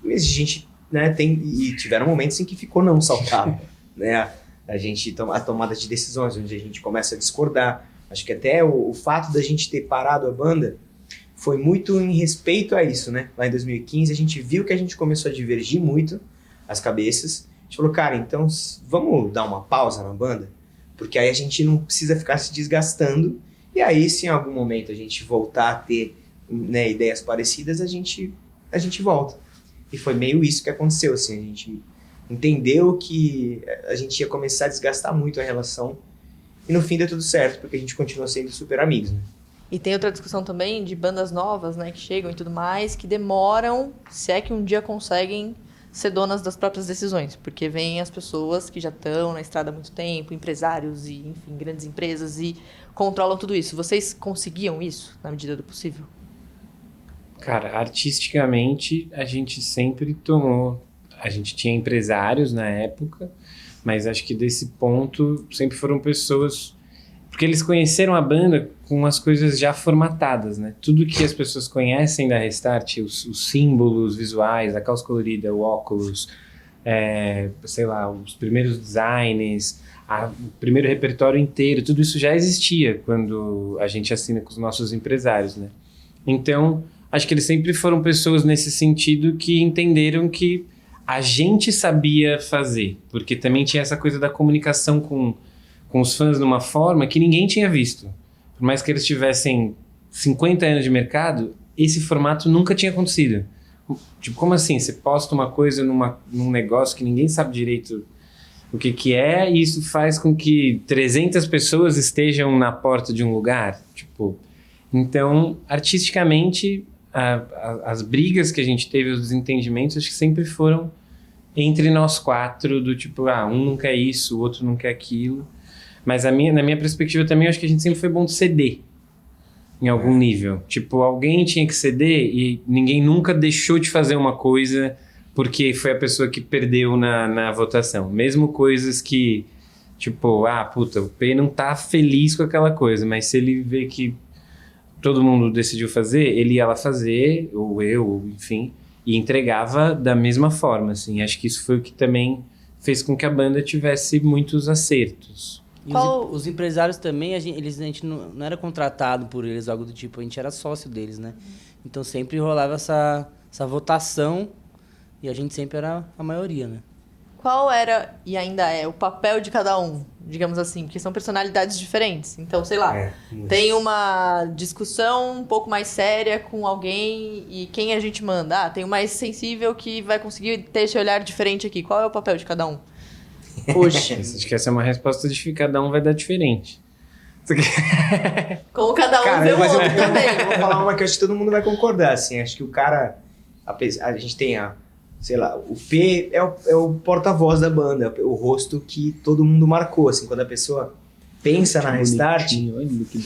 Mas a gente, né, e tiveram momentos em que ficou não saudável, né? A tomada de decisões, onde a gente começa a discordar. Acho que até o fato da gente ter parado a banda foi muito em respeito a isso, né? Lá em 2015 a gente viu que a gente começou a divergir muito as cabeças. A gente falou, cara, então vamos dar uma pausa na banda? Porque aí a gente não precisa ficar se desgastando. E aí, se em algum momento a gente voltar a ter, né, ideias parecidas, a gente volta. E foi meio isso que aconteceu, assim, a gente entendeu que a gente ia começar a desgastar muito a relação. E no fim deu tudo certo, porque a gente continua sendo super amigos, né? E tem outra discussão também de bandas novas, né, que chegam e tudo mais, que demoram, se é que um dia conseguem ser donas das próprias decisões, porque vêm as pessoas que já estão na estrada há muito tempo, empresários e, enfim, grandes empresas e controlam tudo isso. Vocês conseguiam isso na medida do possível? Cara, artisticamente a gente sempre tomou. A gente tinha empresários na época, mas acho que desse ponto sempre foram pessoas. Porque eles conheceram a banda com as coisas já formatadas, né? Tudo que as pessoas conhecem da Restart, os símbolos visuais, a calça colorida, o óculos, sei lá, os primeiros designs, o primeiro repertório inteiro, tudo isso já existia quando a gente assina com os nossos empresários, né? Então, acho que eles sempre foram pessoas nesse sentido que entenderam que a gente sabia fazer, porque também tinha essa coisa da comunicação com os fãs de uma forma que ninguém tinha visto. Por mais que eles tivessem 50 anos de mercado, esse formato nunca tinha acontecido. Tipo, como assim? Você posta uma coisa num negócio que ninguém sabe direito o que é, e isso faz com que 300 pessoas estejam na porta de um lugar. Tipo, então, artisticamente, as brigas que a gente teve, os desentendimentos, acho que sempre foram entre nós quatro, do tipo, um não quer isso, o outro não quer aquilo. Mas na minha perspectiva também, eu acho que a gente sempre foi bom de ceder em algum nível. Tipo, alguém tinha que ceder e ninguém nunca deixou de fazer uma coisa porque foi a pessoa que perdeu na votação. Mesmo coisas que, tipo, o P não tá feliz com aquela coisa, mas se ele vê que todo mundo decidiu fazer, ele ia lá fazer, ou eu, ou enfim, e entregava da mesma forma, assim. Acho que isso foi o que também fez com que a banda tivesse muitos acertos. E os empresários também, a gente não era contratado por eles, algo do tipo, a gente era sócio deles, né? Então sempre rolava essa votação e a gente sempre era a maioria, né? Qual era, e ainda é, o papel de cada um, digamos assim? Porque são personalidades diferentes. Então, sei lá, tem uma discussão um pouco mais séria com alguém e quem a gente manda? Tem o mais sensível que vai conseguir ter esse olhar diferente aqui. Qual é o papel de cada um? Hoje. Acho que essa é uma resposta de cada um vai dar diferente. Como cada um vê o mas outro também. Eu vou falar uma que eu acho que todo mundo vai concordar, assim. Acho que o cara... A gente tem sei lá, o P é o porta-voz da banda, o rosto que todo mundo marcou, assim. Quando a pessoa pensa na Restart,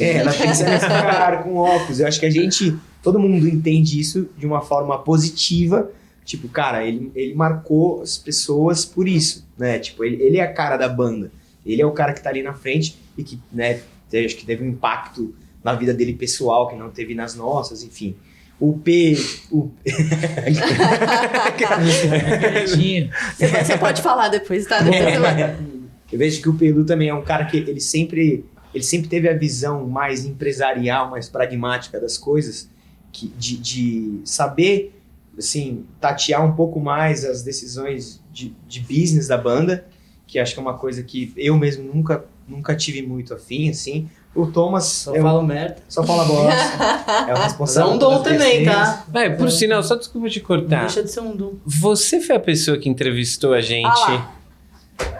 ela pensa nesse cara com óculos. Eu acho que todo mundo entende isso de uma forma positiva. Tipo, cara, ele marcou as pessoas por isso, né? Tipo, ele é a cara da banda. Ele é o cara que tá ali na frente e que, né, acho que teve um impacto na vida dele pessoal que não teve nas nossas, enfim. O P... Você pode falar depois, tá? Depois você vai. Eu vejo que o Pelu também é um cara que ele sempre teve a visão mais empresarial, mais pragmática das coisas, de saber... assim, tatear um pouco mais as decisões de business da banda, que acho que é uma coisa que eu mesmo nunca tive muito afim, assim. O Thomas... Só fala merda. Só fala bosta. É o responsável. É um dom também, tá? Por sinal, só desculpa te cortar. Não deixa de ser um dom. Você foi a pessoa que entrevistou a gente.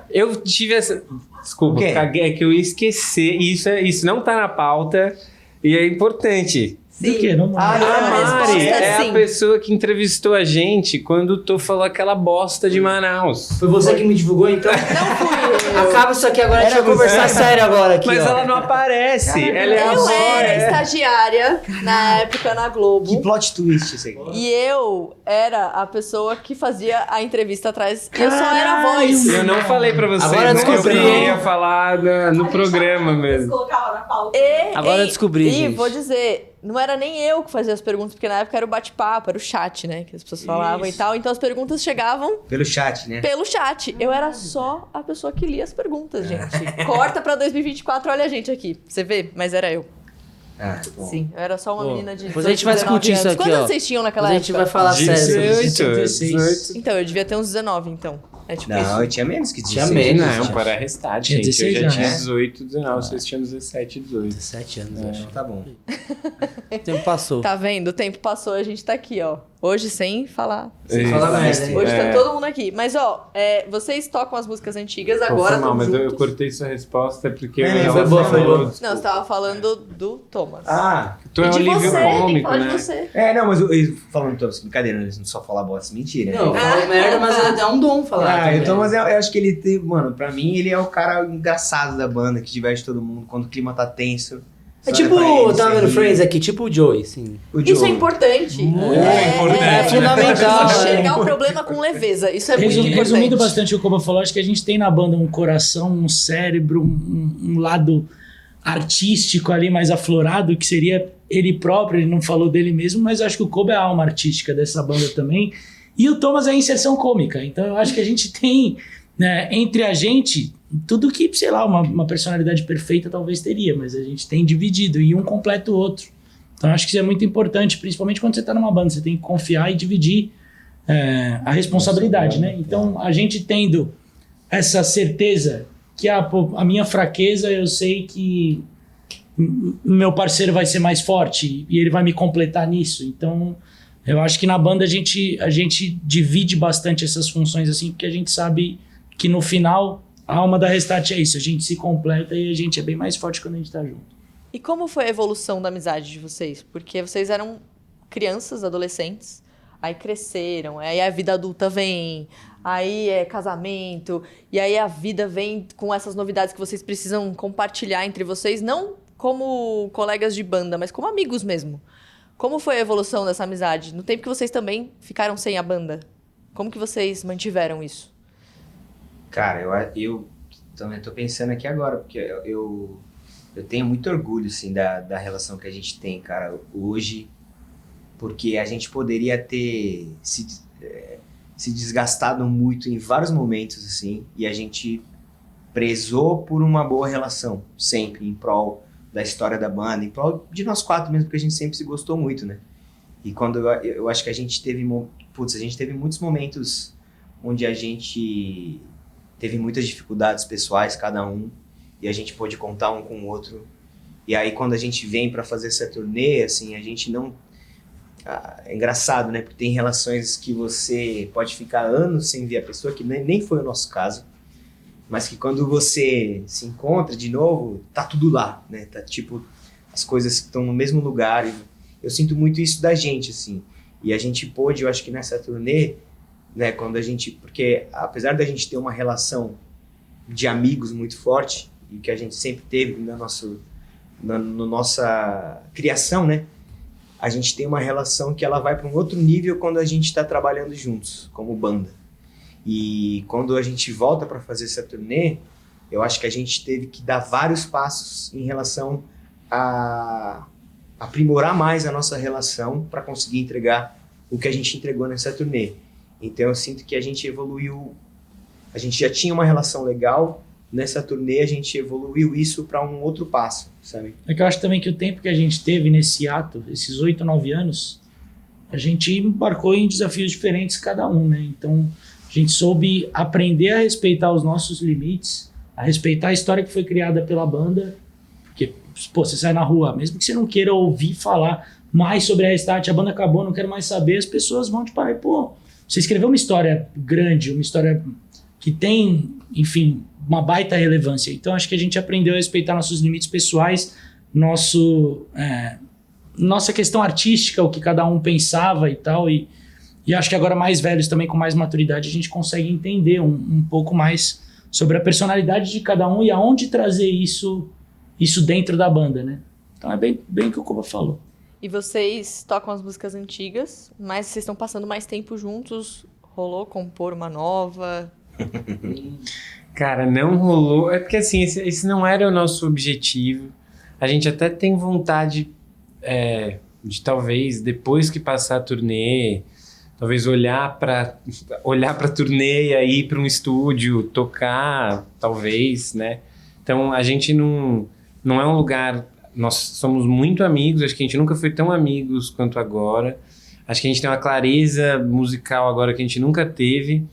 Eu tive essa... Desculpa, caguei, é que eu ia esquecer. Isso não tá na pauta e é importante. Sim. Do quê? Não, A Mari é sim. a pessoa que entrevistou a gente quando o Tô falou aquela bosta de Manaus. Foi você que me divulgou, então? Não fui eu. Acaba isso aqui agora, a gente vai conversar sério agora aqui, Mas ó. ela não aparece. Ela é a Eu era voz. estagiária na época na Globo. Que plot twist isso aqui. E eu era a pessoa que fazia a entrevista atrás. Eu só era a voz. Eu não falei pra vocês, Agora mas eu descobri. ia falar no programa mesmo. Colocava na pauta. Agora eu descobri, E gente. vou dizer, não era nem eu que fazia as perguntas, porque na época era o bate-papo, era o chat, né? Que as pessoas falavam e tal. Então as perguntas chegavam Pelo chat, né? pelo chat. Eu era só a pessoa que lia as perguntas, gente. Corta pra 2024, olha a gente aqui. Você vê? Mas era eu. Ah, bom. Sim, eu era só uma menina de Depois a gente vai 19 discutir isso anos. aqui, Quantos ó. anos vocês tinham naquela Depois a gente época? vai falar sério sobre isso. 18. Então, eu devia ter uns 19, então. É tipo Não, isso. eu tinha menos que 16. Tinha menos. Não, para restart, Tinha gente. 16 Eu já anos, tinha né? 18, 19, vocês tinham 17, 18. 17 anos, eu acho. Tá bom. O tempo passou. Tá vendo? O tempo passou, a gente tá aqui, ó. Hoje sem falar. Sem falar merda, hein? Hoje É. tá todo mundo aqui. Mas, ó, vocês tocam as músicas antigas, agora Não, tão mas eu juntos. cortei sua resposta porque É, ela foi boa, foi falou, boa. desculpa. Não, você tava falando do Thomas. Ah, Tu é e um de alívio você, tem que cômico, falar né? de você. não, mas falando todas brincadeira, eles não só falar bosta, mentira. Não, né? eu falo merda, mas é um dom falar. também. Então, mas eu acho que ele tem, mano, pra mim ele é o cara engraçado da banda, que diverte todo mundo quando o clima tá tenso. É Você tipo, olha pra ele, tá você vendo ri. Friends aqui? Tipo o Joey, assim. O Isso é Joe. importante. importante. É fundamental. Enxergar o problema com leveza. Isso é muito importante. Resumindo bastante o que o Koba falou, acho que a gente tem na banda um coração, um cérebro, um lado artístico ali mais aflorado, que seria ele próprio, ele não falou dele mesmo, mas acho que o Koba é a alma artística dessa banda também. E o Thomas é a inserção cômica. Então eu acho que a gente tem, né, entre a gente, tudo que, sei lá, uma personalidade perfeita talvez teria, mas a gente tem dividido e um completa o outro. Então eu acho que isso é muito importante, principalmente quando você está numa banda, você tem que confiar e dividir a responsabilidade, né? Então a gente tendo essa certeza que a minha fraqueza, eu sei que meu parceiro vai ser mais forte e ele vai me completar nisso. Então eu acho que na banda a gente divide bastante essas funções assim, porque a gente sabe que no final a alma da Restart é isso, a gente se completa e a gente é bem mais forte quando a gente tá junto. E como foi a evolução da amizade de vocês? Porque vocês eram crianças, adolescentes, aí cresceram, aí a vida adulta vem, aí é casamento, e aí a vida vem com essas novidades que vocês precisam compartilhar entre vocês, não como colegas de banda, mas como amigos mesmo. Como foi a evolução dessa amizade? No tempo que vocês também ficaram sem a banda, como que vocês mantiveram isso? Cara, eu também tô pensando aqui agora, porque eu tenho muito orgulho, assim, da relação que a gente tem, cara, hoje, porque a gente poderia ter se desgastado muito em vários momentos, assim, e a gente prezou por uma boa relação, sempre, em prol da história da banda, em prol de nós quatro mesmo, porque a gente sempre se gostou muito, né? E quando eu acho que a gente teve muitos momentos onde a gente teve muitas dificuldades pessoais, cada um, e a gente pôde contar um com o outro. E aí quando a gente vem pra fazer essa turnê, assim, a gente não... é engraçado, né? Porque tem relações que você pode ficar anos sem ver a pessoa, que nem foi o nosso caso, mas que quando você se encontra de novo, tá tudo lá, né? Tá tipo, as coisas estão no mesmo lugar. E eu sinto muito isso da gente, assim. E a gente pôde, eu acho que nessa turnê, né, quando a gente... Porque apesar da gente ter uma relação de amigos muito forte, e que a gente sempre teve na nossa criação, né? A gente tem uma relação que ela vai para um outro nível quando a gente está trabalhando juntos, como banda. E quando a gente volta para fazer essa turnê, eu acho que a gente teve que dar vários passos em relação a aprimorar mais a nossa relação para conseguir entregar o que a gente entregou nessa turnê. Então eu sinto que a gente evoluiu, a gente já tinha uma relação legal, nessa turnê a gente evoluiu isso para um outro passo, sabe? É que eu acho também que o tempo que a gente teve nesse ato, esses 8, 9 anos, a gente embarcou em desafios diferentes cada um, né? Então a gente soube aprender a respeitar os nossos limites, a respeitar a história que foi criada pela banda, porque, pô, você sai na rua, mesmo que você não queira ouvir falar mais sobre a Restart, a banda acabou, não quero mais saber, as pessoas vão te parar, pô, você escreveu uma história grande, uma história que tem, enfim, uma baita relevância. Então acho que a gente aprendeu a respeitar nossos limites pessoais, nossa questão artística, o que cada um pensava e tal, e acho que agora mais velhos também, com mais maturidade, a gente consegue entender um pouco mais sobre a personalidade de cada um e aonde trazer isso dentro da banda, né? Então é bem o que o Koba falou. E vocês tocam as músicas antigas, mas vocês estão passando mais tempo juntos. Rolou compor uma nova? Cara, não rolou. É porque assim, esse não era o nosso objetivo. A gente até tem vontade de talvez, depois que passar a turnê, talvez olhar para turnê e aí ir para um estúdio, tocar, talvez, né? Então a gente não é um lugar... Nós somos muito amigos, acho que a gente nunca foi tão amigos quanto agora. Acho que a gente tem uma clareza musical agora que a gente nunca teve.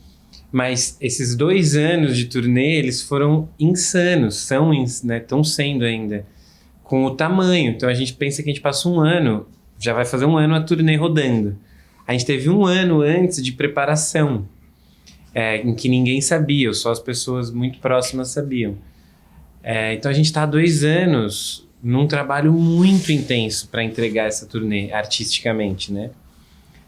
Mas esses 2 anos de turnê, eles foram insanos, né, estão sendo ainda, com o tamanho. Então a gente pensa que a gente passa um ano, já vai fazer um ano a turnê rodando. A gente teve um ano antes de preparação, em que ninguém sabia, ou só as pessoas muito próximas sabiam. Então a gente está há 2 anos num trabalho muito intenso para entregar essa turnê artisticamente, né?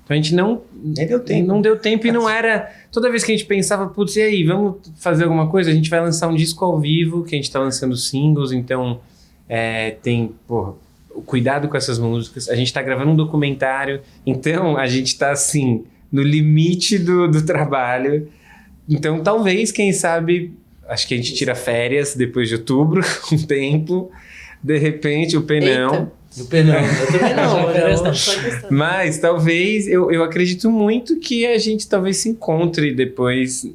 Então a gente Nem deu tempo. não deu tempo e não era... Toda vez que a gente pensava, putz, e aí, vamos fazer alguma coisa? A gente vai lançar um disco ao vivo, que a gente tá lançando singles, então tem, o cuidado com essas músicas. A gente tá gravando um documentário, então a gente tá, assim, no limite do trabalho. Então talvez, quem sabe, acho que a gente tira férias depois de outubro, um tempo, de repente, o Penão... Eita. No Penão, eu também não. Mas talvez, eu acredito muito que a gente talvez se encontre depois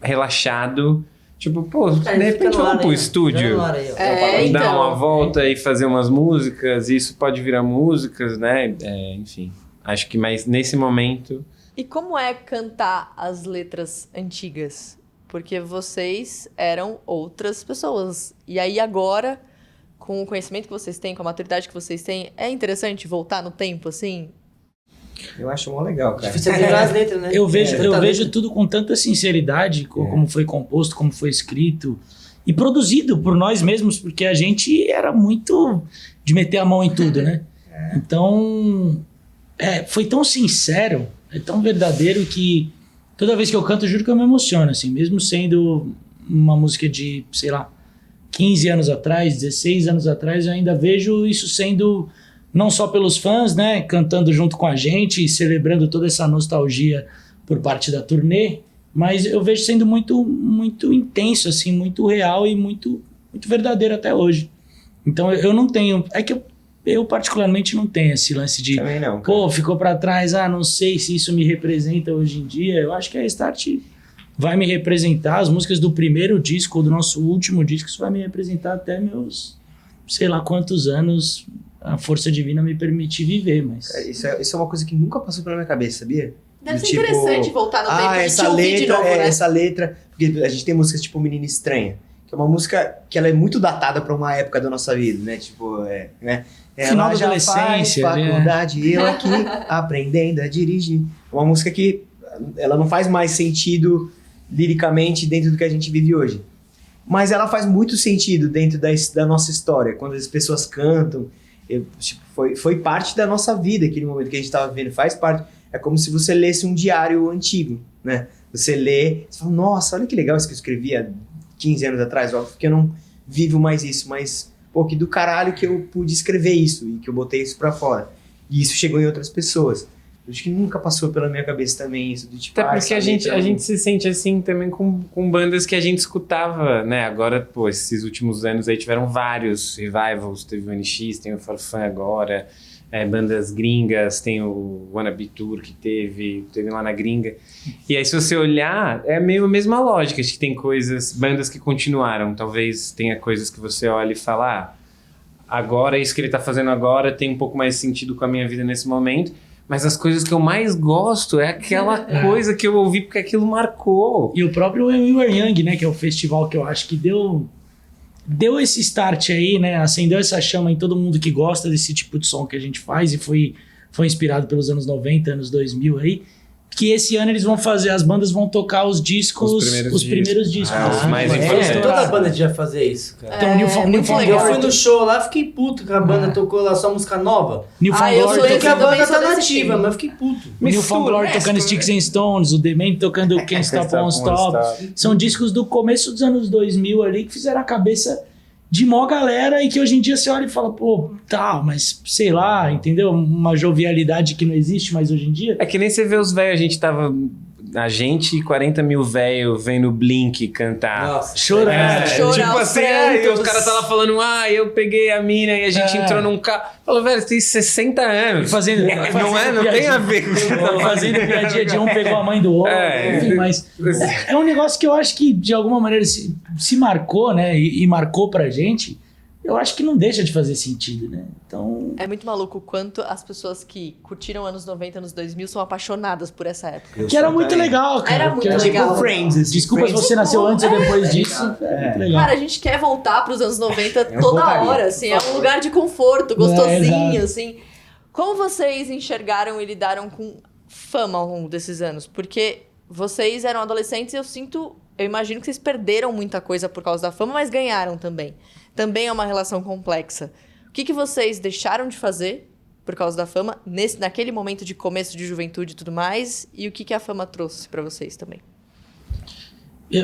relaxado. Tipo, pô, de repente vamos pro estúdio, dar então. uma volta e fazer umas músicas. Isso pode virar músicas, né? Enfim, acho que mais nesse momento... E como é cantar as letras antigas? Porque vocês eram outras pessoas. E aí agora... com o conhecimento que vocês têm, com a maturidade que vocês têm, é interessante voltar no tempo, assim? Eu acho mó legal, cara. Difícil lembrar as letras, né? Eu vejo tudo com tanta sinceridade, como foi composto, como foi escrito e produzido por nós mesmos, porque a gente era muito de meter a mão em tudo, né? Então, foi tão sincero, é tão verdadeiro que toda vez que eu canto, eu juro que eu me emociono, assim, mesmo sendo uma música de, sei lá, 15 anos atrás, 16 anos atrás, eu ainda vejo isso sendo não só pelos fãs, né, cantando junto com a gente e celebrando toda essa nostalgia por parte da turnê, mas eu vejo sendo muito, muito intenso, assim, muito real e muito, muito verdadeiro até hoje. Então eu não tenho, eu particularmente não tenho esse lance de, Também não, cara. pô, ficou pra trás, não sei se isso me representa hoje em dia. Eu acho que a Restart vai me representar, as músicas do primeiro disco ou do nosso último disco, isso vai me representar até meus, sei lá quantos anos a força divina me permitir viver, mas... Isso é uma coisa que nunca passou pela minha cabeça, sabia? Deve Do ser interessante voltar no tempo e te ouvir de novo, né? essa letra, porque a gente tem músicas tipo Menina Estranha, que é uma música que ela é muito datada pra uma época da nossa vida, né? Tipo, né? Final da já adolescência, faz faculdade, eu aqui aprendendo a dirigir. É uma música que ela não faz mais sentido liricamente dentro do que a gente vive hoje. Mas ela faz muito sentido dentro da nossa história, quando as pessoas cantam. Foi parte da nossa vida aquele momento que a gente estava vivendo, faz parte. É como se você lesse um diário antigo, né? Você lê, você fala, nossa, olha que legal isso que eu escrevi há 15 anos atrás, óbvio que eu não vivo mais isso, mas, pô, que do caralho que eu pude escrever isso e que eu botei isso pra fora. E isso chegou em outras pessoas. Acho que nunca passou pela minha cabeça também isso, do tipo... Até porque a gente se sente assim também com bandas que a gente escutava, né? Agora, pô, esses últimos anos aí tiveram vários revivals, teve o NX, tem o Farfã agora, bandas gringas, tem o Wannabe Tour que teve lá na gringa. E aí se você olhar, é meio a mesma lógica, acho que tem bandas que continuaram, talvez tenha coisas que você olha e fala, agora isso que ele tá fazendo agora tem um pouco mais sentido com a minha vida nesse momento. Mas as coisas que eu mais gosto é aquela coisa que eu ouvi porque aquilo marcou. E o próprio We Were Young, né, que é o festival que eu acho que deu esse start aí, né, acendeu essa chama em todo mundo que gosta desse tipo de som que a gente faz e foi inspirado pelos anos 90, anos 2000 aí. Que esse ano eles vão fazer, as bandas vão tocar os discos, os primeiros discos. Os mais importantes. Toda banda devia fazer isso, cara. Então, Newfound Eu Glory, fui no show lá, fiquei puto que a banda tocou lá só música nova. Newfound eu Glory sou esse Porque a também banda sou tá desse nativa, time. mas eu fiquei puto. o Newfound Glory tocando Sticks and Stones, o Dement tocando Can't Stop Won't Stop. São discos do começo dos anos 2000 ali que fizeram a cabeça de mó galera e que hoje em dia você olha e fala, pô, mas sei lá, entendeu? Uma jovialidade que não existe mais hoje em dia. É que nem você vê os velhos, a gente e 40 mil velhos vendo o Blink cantar. Nossa, Chorando. Chorar Tipo aos assim, prantos. os caras tá lá falando, eu peguei a mina e a gente entrou num carro. Falou, velho, você tem 60 anos. Não tem a ver com isso. Fazendo piadinha de um pegou a mãe do outro, enfim, mas é um negócio que eu acho que de alguma maneira se marcou, né, e marcou pra gente, eu acho que não deixa de fazer sentido, né? Então... É muito maluco o quanto as pessoas que curtiram anos 90, anos 2000 são apaixonadas por essa época. Que era muito legal, cara. Era muito Porque legal. Tipo Friends, assim. Desculpa se você nasceu antes ou depois disso. É muito legal. Cara, a gente quer voltar pros anos 90 toda voltaria. hora, assim. É um lugar de conforto, gostosinho, exato. assim. Como vocês enxergaram e lidaram com fama ao longo desses anos? Porque vocês eram adolescentes e eu imagino que vocês perderam muita coisa por causa da fama, mas ganharam também. Também é uma relação complexa. O que vocês deixaram de fazer por causa da fama, naquele momento de começo de juventude e tudo mais, e o que a fama trouxe pra vocês também?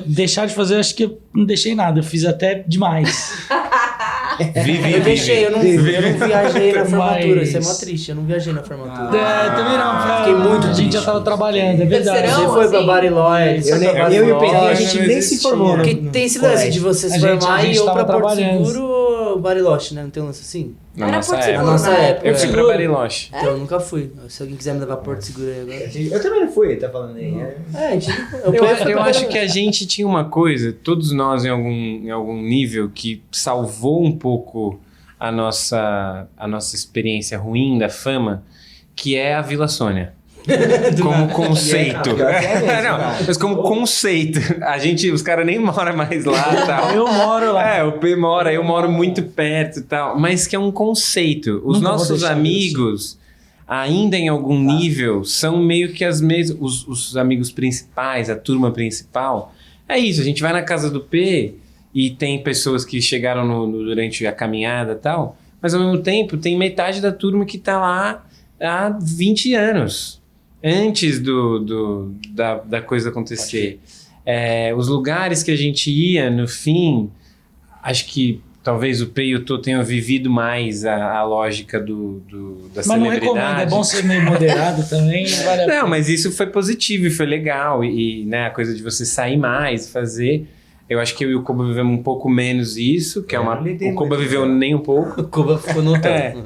Deixar de fazer, acho que eu não deixei nada. Eu fiz até demais. Eu deixei, eu não viajei na formatura. Mas- Isso é mó triste, eu não viajei na formatura. Também não. Fiquei muito A gente já tava trabalhando, é verdade. Terceirão? Você foi pra assim? Bariloche, Eu e o Pedrinho, a gente não nem se existia. formou. Porque tem esse lance de você se A gente formar e ir ou tava pra Porto trabalhando. Seguro ou Bariloche, né? Não tem um lance assim? Na Era nossa Porto época. Seguro, Na nossa né? época. Eu fui pra Seguro. Bariloche. Então eu nunca fui. Se alguém quiser me levar pra Porto Seguro aí agora. Eu também não fui, tá falando aí. Eu acho que a gente tinha uma coisa, todos nós em algum nível, que salvou um pouco a nossa experiência ruim da fama, que é a Vila Sônia. Como conceito. Pior que é mesmo, Não, cara. mas como conceito. Os caras nem moram mais lá e tal. Eu moro lá. É, o P mora, eu moro muito perto e tal. Mas que é um conceito. Os Nunca vou nossos deixar amigos, ainda em algum nível, são meio que os amigos principais, a turma principal. É isso, a gente vai na casa do P e tem pessoas que chegaram durante a caminhada e tal, mas ao mesmo tempo tem metade da turma que tá lá há 20 anos. Antes da coisa acontecer. Os lugares que a gente ia, no fim, acho que talvez o P e o Tô tenham vivido mais a lógica da Mas não celebridade. recomendo, é bom ser meio moderado também. Vale a pena. Não, mas isso foi positivo e foi legal. E né, a coisa de você sair mais, fazer. Eu acho que eu e o Koba vivemos um pouco menos isso, que lidei o Koba muito, viveu nem um pouco. O Cuba ficou no tempo.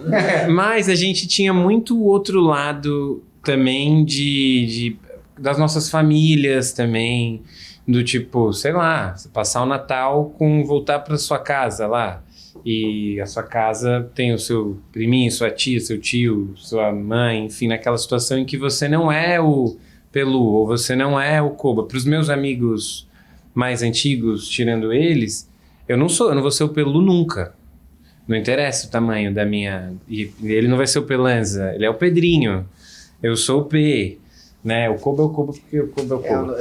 Mas a gente tinha muito o outro lado também das nossas famílias também, do tipo, sei lá, passar o Natal voltar para sua casa lá, e a sua casa tem o seu priminho, sua tia, seu tio, sua mãe, enfim, naquela situação em que você não é o Pelu, ou você não é o Koba. Para os meus amigos mais antigos, tirando eles, eu não vou ser o Pelu nunca. Não interessa o tamanho da minha... E ele não vai ser o Pelanza, ele é o Pedrinho. Eu sou o P, né? O Koba é o Koba porque o Koba é o Koba.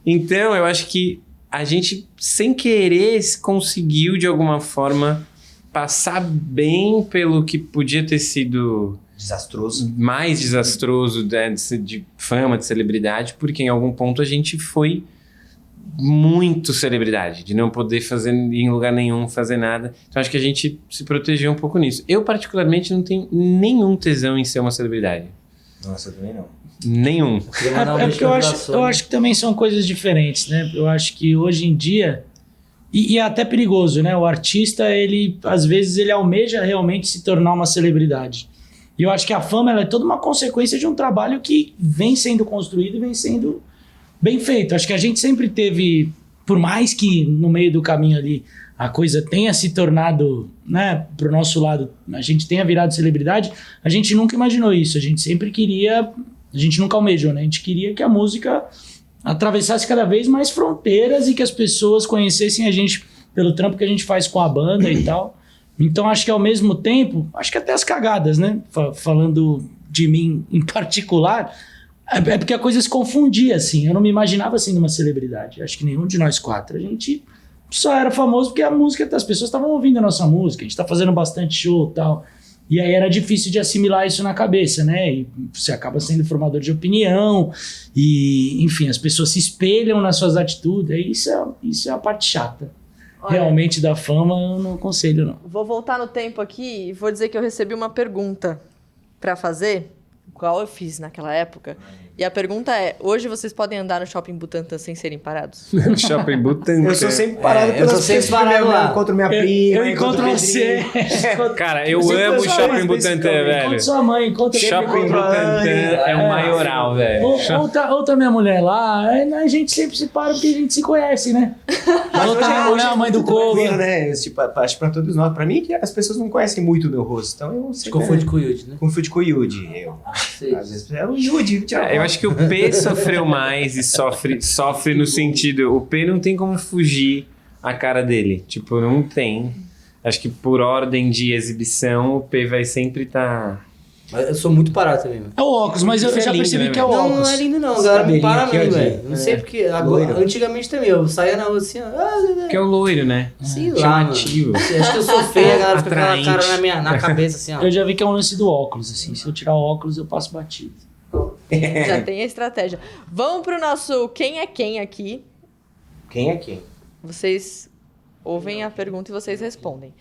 Então, eu acho que a gente, sem querer, conseguiu, de alguma forma, passar bem pelo que podia ter sido Desastroso. mais desastroso de fama, de celebridade, porque em algum ponto a gente foi muito celebridade, de não poder ir em lugar nenhum, fazer nada. Então acho que a gente se protegeu um pouco nisso. Eu particularmente não tenho nenhum tesão em ser uma celebridade. Nossa, eu também não. Nenhum. É porque eu acho que também são coisas diferentes, né? Eu acho que hoje em dia... E é até perigoso, né? O artista, às vezes, ele almeja realmente se tornar uma celebridade. E eu acho que a fama ela é toda uma consequência de um trabalho que vem sendo construído e vem sendo bem feito. Acho que a gente sempre teve, por mais que no meio do caminho ali a coisa tenha se tornado, né, pro nosso lado, a gente tenha virado celebridade, a gente nunca imaginou isso. A gente sempre queria, a gente nunca almejou, né? A gente queria que a música atravessasse cada vez mais fronteiras e que as pessoas conhecessem a gente pelo trampo que a gente faz com a banda e tal. Então acho que ao mesmo tempo, acho que até as cagadas, né? Falando de mim em particular, é porque a coisa se confundia, assim. Eu não me imaginava sendo uma celebridade. Acho que nenhum de nós quatro. A gente só era famoso porque a música, as pessoas estavam ouvindo a nossa música. A gente tá fazendo bastante show e tal. E aí era difícil de assimilar isso na cabeça, né? E você acaba sendo formador de opinião. E, enfim, as pessoas se espelham nas suas atitudes. E isso é a parte chata. Olha, realmente da fama, eu não aconselho, não. Vou voltar no tempo aqui e vou dizer que eu recebi uma pergunta pra fazer, qual eu fiz naquela época, E a pergunta é, hoje vocês podem andar no Shopping Butantã sem serem parados? Shopping Butantã. Eu sou sempre parado eu sou sempre parado lá. Eu encontro minha prima, Eu encontro você. Cara, eu Sempre amo o foi só Shopping isso, Butantã, basicamente. velho. Encontro sua mãe, encontro Shopping encontro a Butantã Anne. é o maioral, velho. Outra minha mulher lá, a gente sempre se para porque a gente se conhece, né? Outra mulher, a mãe do tranquilo, Koba. né? Tipo, acho que pra todos nós. Pra mim, que as pessoas não conhecem muito o meu rosto. Então eu Se sempre... confunde com o Yudi, né? Confunde com o Yudi. Eu. Às vezes é o Yudi. Eu acho que o P sofreu mais e sofre no sentido... O P não tem como fugir a cara dele. Tipo, não tem. Acho que por ordem de exibição, o P vai sempre estar... Mas eu sou muito parado também, mano. É o óculos, mas eu Isso é já lindo, percebi né, que é o velho? Não, não óculos. é lindo não, Esse galera. Me cabelinho para aqui, mim, ó, velho. de- Não sei porque. Agora, loiro. antigamente também, eu saía na rua assim, ó. Que é o loiro, né? Sei lá, mano. Chamativo. Acho que eu sou feia, a galera fica com aquela Atraente. cara na cabeça assim, ó. Eu já vi que é um lance do óculos, assim. Se eu tirar o óculos, eu passo batido. Já tem a estratégia. Vamos pro nosso quem é quem aqui. Quem é quem? Vocês ouvem a pergunta e vocês respondem.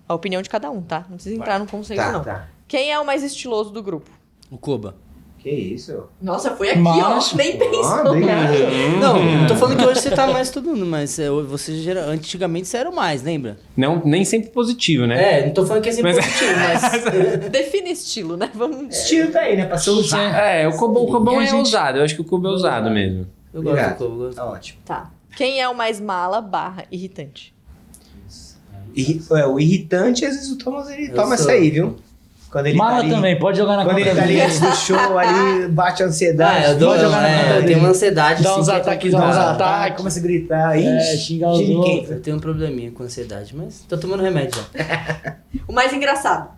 A opinião de cada um, tá? Não precisa entrar no consenso, não. Tá. Quem é o mais estiloso do grupo? O Koba. Que isso? Nossa, foi aqui, Mas- ó. Nem pensou. Ah, obrigado. Não, não tô falando que hoje você tá mais todo mundo, mas você antigamente você era o mais, lembra? Não, nem sempre positivo, né? É, não tô falando que é sempre Mas- positivo, mas. Define estilo, né? Vamos... Estilo tá aí, né? Pra ser usado. É, o Cobão E a é gente- ousado. Eu acho que o Cubo é ousado mesmo. Eu gosto do Obrigado. Koba. eu gosto. Tá ótimo. Tá. Quem é o mais mala / irritante? O irritante, às vezes o Thomas ele Eu toma sou. essa aí, viu? Quando ele tá Mala ali, também, pode jogar na Quando conta ele tá ali dele. antes do show, ali bate a ansiedade. Ah, eu dou, Pode jogar na conta eu dele. tenho uma ansiedade. Dá assim, uns que é ataques, complicado. dá uns ataques. Começa a gritar. xingar os Jimmy outros. Kentra. Eu tenho um probleminha com ansiedade, mas tô tomando remédio já. O mais engraçado.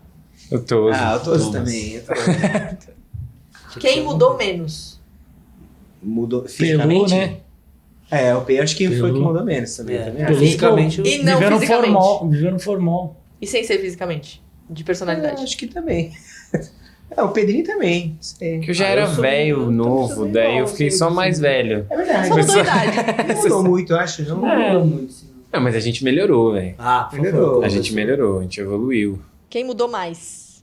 Eu tô. Ah, eu tô também. Eu tô- Quem mudou menos? Mudou Pelu, fisicamente? né? É, o P acho que foi o que Pelu. mudou menos também. É, também pelo acho. fisicamente. E não Vivendo fisicamente. formal. Vivendo formal. E sem ser fisicamente? De personalidade. Acho que também. É, o Pedrinho também. Sei. Que eu já Ah, era eu sou- velho, eu novo, também daí não, eu fiquei assim, só mais velho. É verdade. Só mudou a Mas- idade. Não mudou muito, eu acho. Não É. mudou muito. Sim. Não, mas a gente melhorou, velho. Ah, Melhorou. A gente melhorou, a gente evoluiu. Quem mudou mais?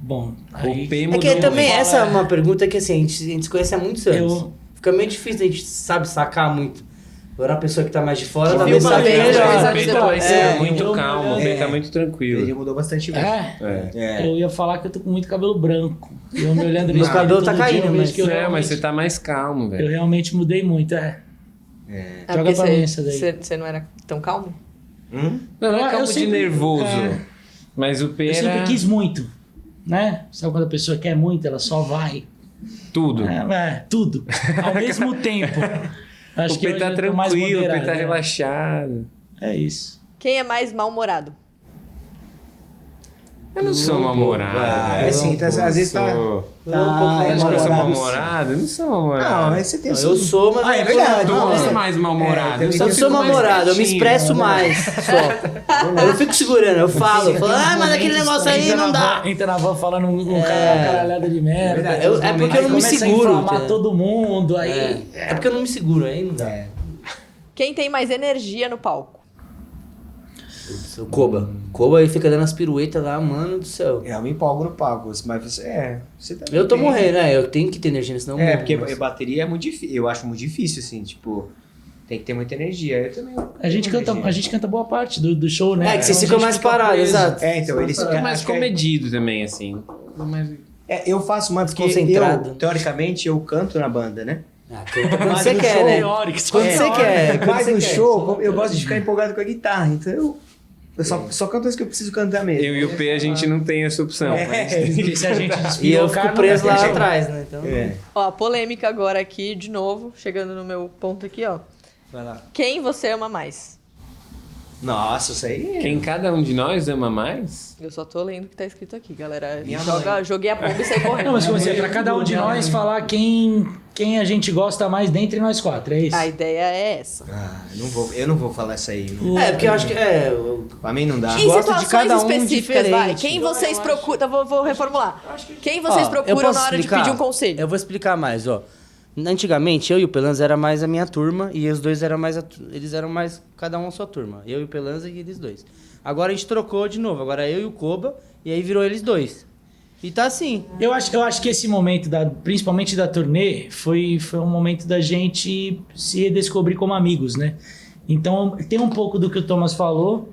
Bom, O aí... P É mudou. que também Fala- essa é uma pergunta que assim, a gente se conhece há muitos anos. Eu- Fica meio difícil, a gente sabe sacar muito. Agora a pessoa que tá mais de fora, Que talvez viu uma saque vez, melhor. dois O anos P depois. tá É, muito eu- calmo, o P tá muito Ele tranquilo. mudou bastante mesmo. É, É. eu ia falar que eu tô com muito cabelo branco. Eu me olhando no Meu espelho cabelo todo tá dia, caindo, eu vejo mas- que eu É, mas realmente- você tá mais calmo, Eu velho. realmente mudei muito, é. É. Joga porque pra mim essa daí. Você não era tão calmo? Hum? Não, não é Eu calmo de sempre- nervoso. é. Mas o P Eu sempre era quis muito, né? Sabe quando a pessoa quer muito, ela só vai. tudo. Tudo. Ao mesmo tempo. Acho O que P hoje tá eu tô mais tranquilo, o P moderado, tá né? relaxado. É isso. Quem é mais mal-humorado? Eu não sou mal-humorado. Ah, velho. é assim, tá, às vezes tá. Sou. Tá Acho que eu sou mal-humorado. mal-humorado? Eu não sou mal-humorado. Não, mas você tem Não, eu sou, mas Ah, é eu verdade. Eu Não, sou é. mais mal-humorado. É, Eu só sou fico mais mal-humorado, eu me quietinho. expresso mais só. Eu não fico segurando, eu falo, mas aquele negócio aí não dá. Entra na van falando uma caralhada de merda. verdade, É porque eu não me Começa a seguro. inflamar entendeu? todo mundo, aí... É porque eu não me seguro, aí não dá. É. Quem tem mais energia no palco? O Koba. Koba aí fica dando as piruetas lá, mano do céu. Eu me empolgo no palco, mas você. É. Você também Eu tô tem. morrendo, né? Eu tenho que ter energia, senão eu É, morro, porque mas- bateria é muito difícil. Eu acho muito difícil, assim, tipo. Tem que ter muita energia. Eu também. A gente canta boa parte do show, né? É, que vocês Então ficam a mais gente fica parados, preso. exato. É, então, eles Fica mais acho que é- comedido também, assim. Mas... eu faço mais porque Desconcentrado. eu, teoricamente, eu canto na banda, né? Ah, canta quando Mas você no quer, show- né? Teórico, Quando é. você quer. quando Mas você no quer. show, eu gosto de ficar empolgado com a guitarra, então eu só canto as que eu preciso cantar mesmo. Eu e o P, a gente não tem essa opção. É. mas- Porque se a gente E eu despirocar, fico não preso vai lá ter show. atrás, né? Então, É. Ó, polêmica agora aqui, de novo, chegando no meu ponto aqui, ó. Vai lá. Quem você ama mais? Nossa, isso aí. Quem cada um de nós ama mais? Eu só tô lendo o que tá escrito aqui, galera. Minha Joguei a bomba e saí correndo. Não, mas como pra cada um de nós falar quem a gente gosta mais dentre nós quatro, é isso? A ideia é essa. Ah, eu não vou falar isso aí. Não. É, porque eu acho que. Pra mim não dá. Em gosto de situações cada um específicas, vai. diferente. Quem vocês procuram... Vou reformular. Quem vocês Ó, eu procuram posso na hora explicar? de pedir um conselho? Eu vou explicar mais, ó. Antigamente, eu e o Pelanza era mais a minha turma e os dois eram mais eles eram mais cada um a sua turma. Eu e o Pelanza e eles dois. Agora a gente trocou de novo. Agora eu e o Koba e aí virou eles dois. E tá assim. Eu acho que esse momento, principalmente da turnê, foi um momento da gente se redescobrir como amigos, né? Então, tem um pouco do que o Thomas falou.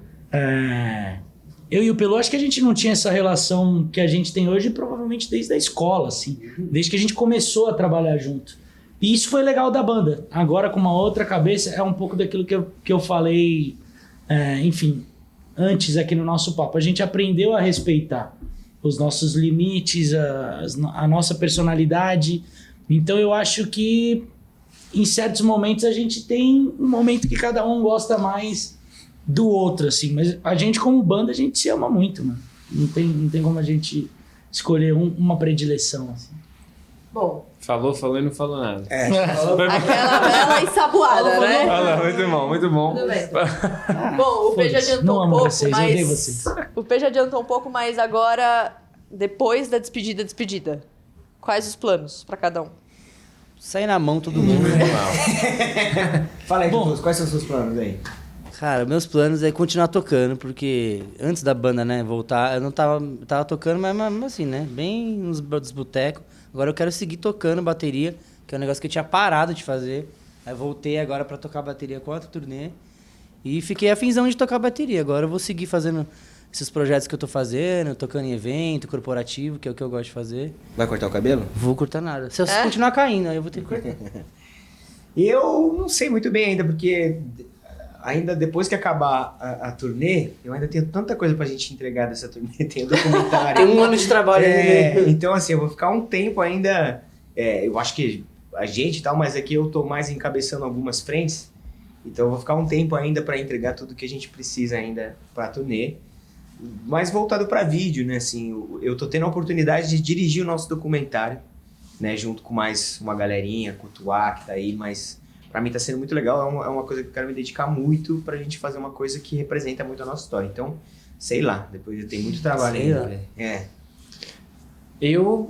Eu e o Pelô, acho que a gente não tinha essa relação que a gente tem hoje, provavelmente desde a escola, assim. Desde que a gente começou a trabalhar junto. E isso foi legal da banda. Agora, com uma outra cabeça, é um pouco daquilo que eu falei, enfim, antes aqui no nosso papo. A gente aprendeu a respeitar os nossos limites, a nossa personalidade. Então eu acho que em certos momentos a gente tem um momento que cada um gosta mais do outro, assim. Mas a gente como banda, a gente se ama muito, mano. Não tem como a gente escolher uma predileção, assim. Bom, Falou e não falou nada. aquela bela ensaboada, né? Olha lá, muito bom, muito bom. Tudo bem. Bom, o P já adiantou Não um amo pouco, vocês, eu mas... odeio vocês. O P já adiantou um pouco, mas agora, depois da despedida, quais os planos pra cada um? Sair na mão todo mundo. Fala aí, Bom. Jesus, quais são os seus planos aí? Cara, meus planos é continuar tocando, porque antes da banda, né, voltar, eu tava tocando, mas assim, né, bem nos botecos. Agora eu quero seguir tocando bateria, que é um negócio que eu tinha parado de fazer. Aí voltei agora pra tocar bateria com outra turnê. E fiquei afinzão de tocar bateria. Agora eu vou seguir fazendo esses projetos que eu tô fazendo, tocando em evento, corporativo, que é o que eu gosto de fazer. Vai cortar o cabelo? Vou cortar nada. Se eu continuar caindo, aí eu vou ter que cortar. Eu não sei muito bem ainda, porque ainda depois que acabar a turnê, eu ainda tenho tanta coisa pra gente entregar dessa turnê. Tem o documentário. Tem um ano de trabalho ainda. Então, assim, eu vou ficar um tempo ainda. Eu acho que a gente e tal, mas aqui eu tô mais encabeçando algumas frentes. Então, eu vou ficar um tempo ainda pra entregar tudo que a gente precisa ainda pra turnê. Mais voltado pra vídeo, né? Assim, eu tô tendo a oportunidade de dirigir o nosso documentário, né? Junto com mais uma galerinha, com o Tuá, que tá aí, mas pra mim tá sendo muito legal. É uma coisa que eu quero me dedicar muito pra gente fazer uma coisa que representa muito a nossa história. Então, sei lá, depois tem muito trabalho Sei ainda. lá. É. Eu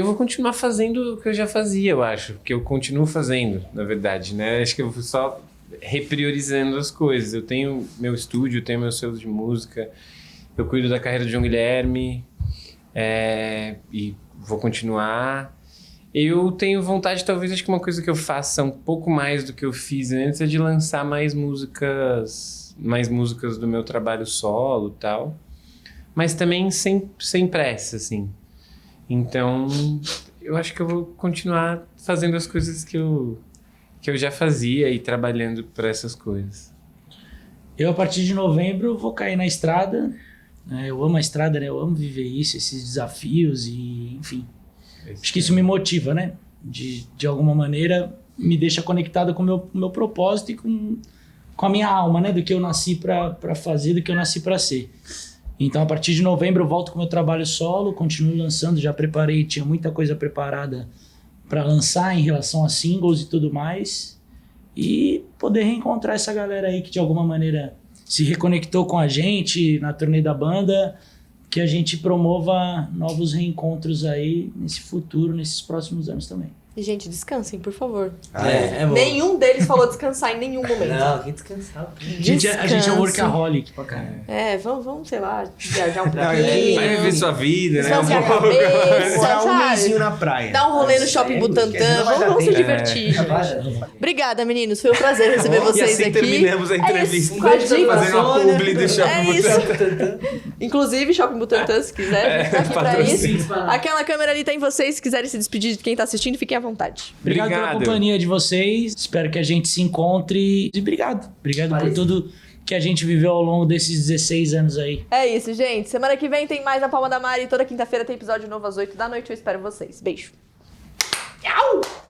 vou continuar fazendo o que eu já fazia, eu acho. Que eu continuo fazendo, na verdade, né? Acho que eu vou só repriorizando as coisas. Eu tenho meu estúdio, eu tenho meus selos de música, eu cuido da carreira de João Guilherme, e vou continuar. Eu tenho vontade, talvez, acho que uma coisa que eu faça um pouco mais do que eu fiz antes é de lançar mais músicas do meu trabalho solo e tal. Mas também sem pressa, assim. Então, eu acho que eu vou continuar fazendo as coisas que eu já fazia e trabalhando por essas coisas. Eu, a partir de novembro, vou cair na estrada. Eu amo a estrada, né? Eu amo viver isso, esses desafios e, enfim. Acho que isso me motiva, né? De alguma maneira, me deixa conectado com o meu propósito e com a minha alma, né? Do que eu nasci pra fazer, do que eu nasci pra ser. Então, a partir de novembro, eu volto com o meu trabalho solo, continuo lançando, já preparei, tinha muita coisa preparada pra lançar em relação a singles e tudo mais. E poder reencontrar essa galera aí que, de alguma maneira, se reconectou com a gente na turnê da banda, que a gente promova novos reencontros aí nesse futuro, nesses próximos anos também. E, gente, descansem, por favor. É bom. Nenhum deles falou descansar em nenhum momento. Não, que descansar. A gente é workaholic pra caramba. Vamos, sei lá, viajar um Não, pouquinho. Vai viver sua vida, né? Esvaziar a cabeça, Morar um mêsinho sabe? na praia. Dar um rolê no shopping Butantã. Vamos se divertir. Obrigada, meninos. Foi um prazer receber vocês e assim aqui. terminamos a entrevista. Com a dica. Fazendo uma publi do Shopping É isso. Butantã. Inclusive, Shopping Butantã, se quiser, tá aqui pra isso. patrocínio. Aquela câmera ali tá em vocês. Se quiserem se despedir de quem tá assistindo, fiquem à vontade. Obrigado pela companhia de vocês. Espero que a gente se encontre. E obrigado. Obrigado por tudo que a gente viveu ao longo desses 16 anos aí. É isso, gente. Semana que vem tem mais na Palma da Mari. Toda quinta-feira tem episódio novo às 8 da noite. Eu espero vocês. Beijo. Tchau!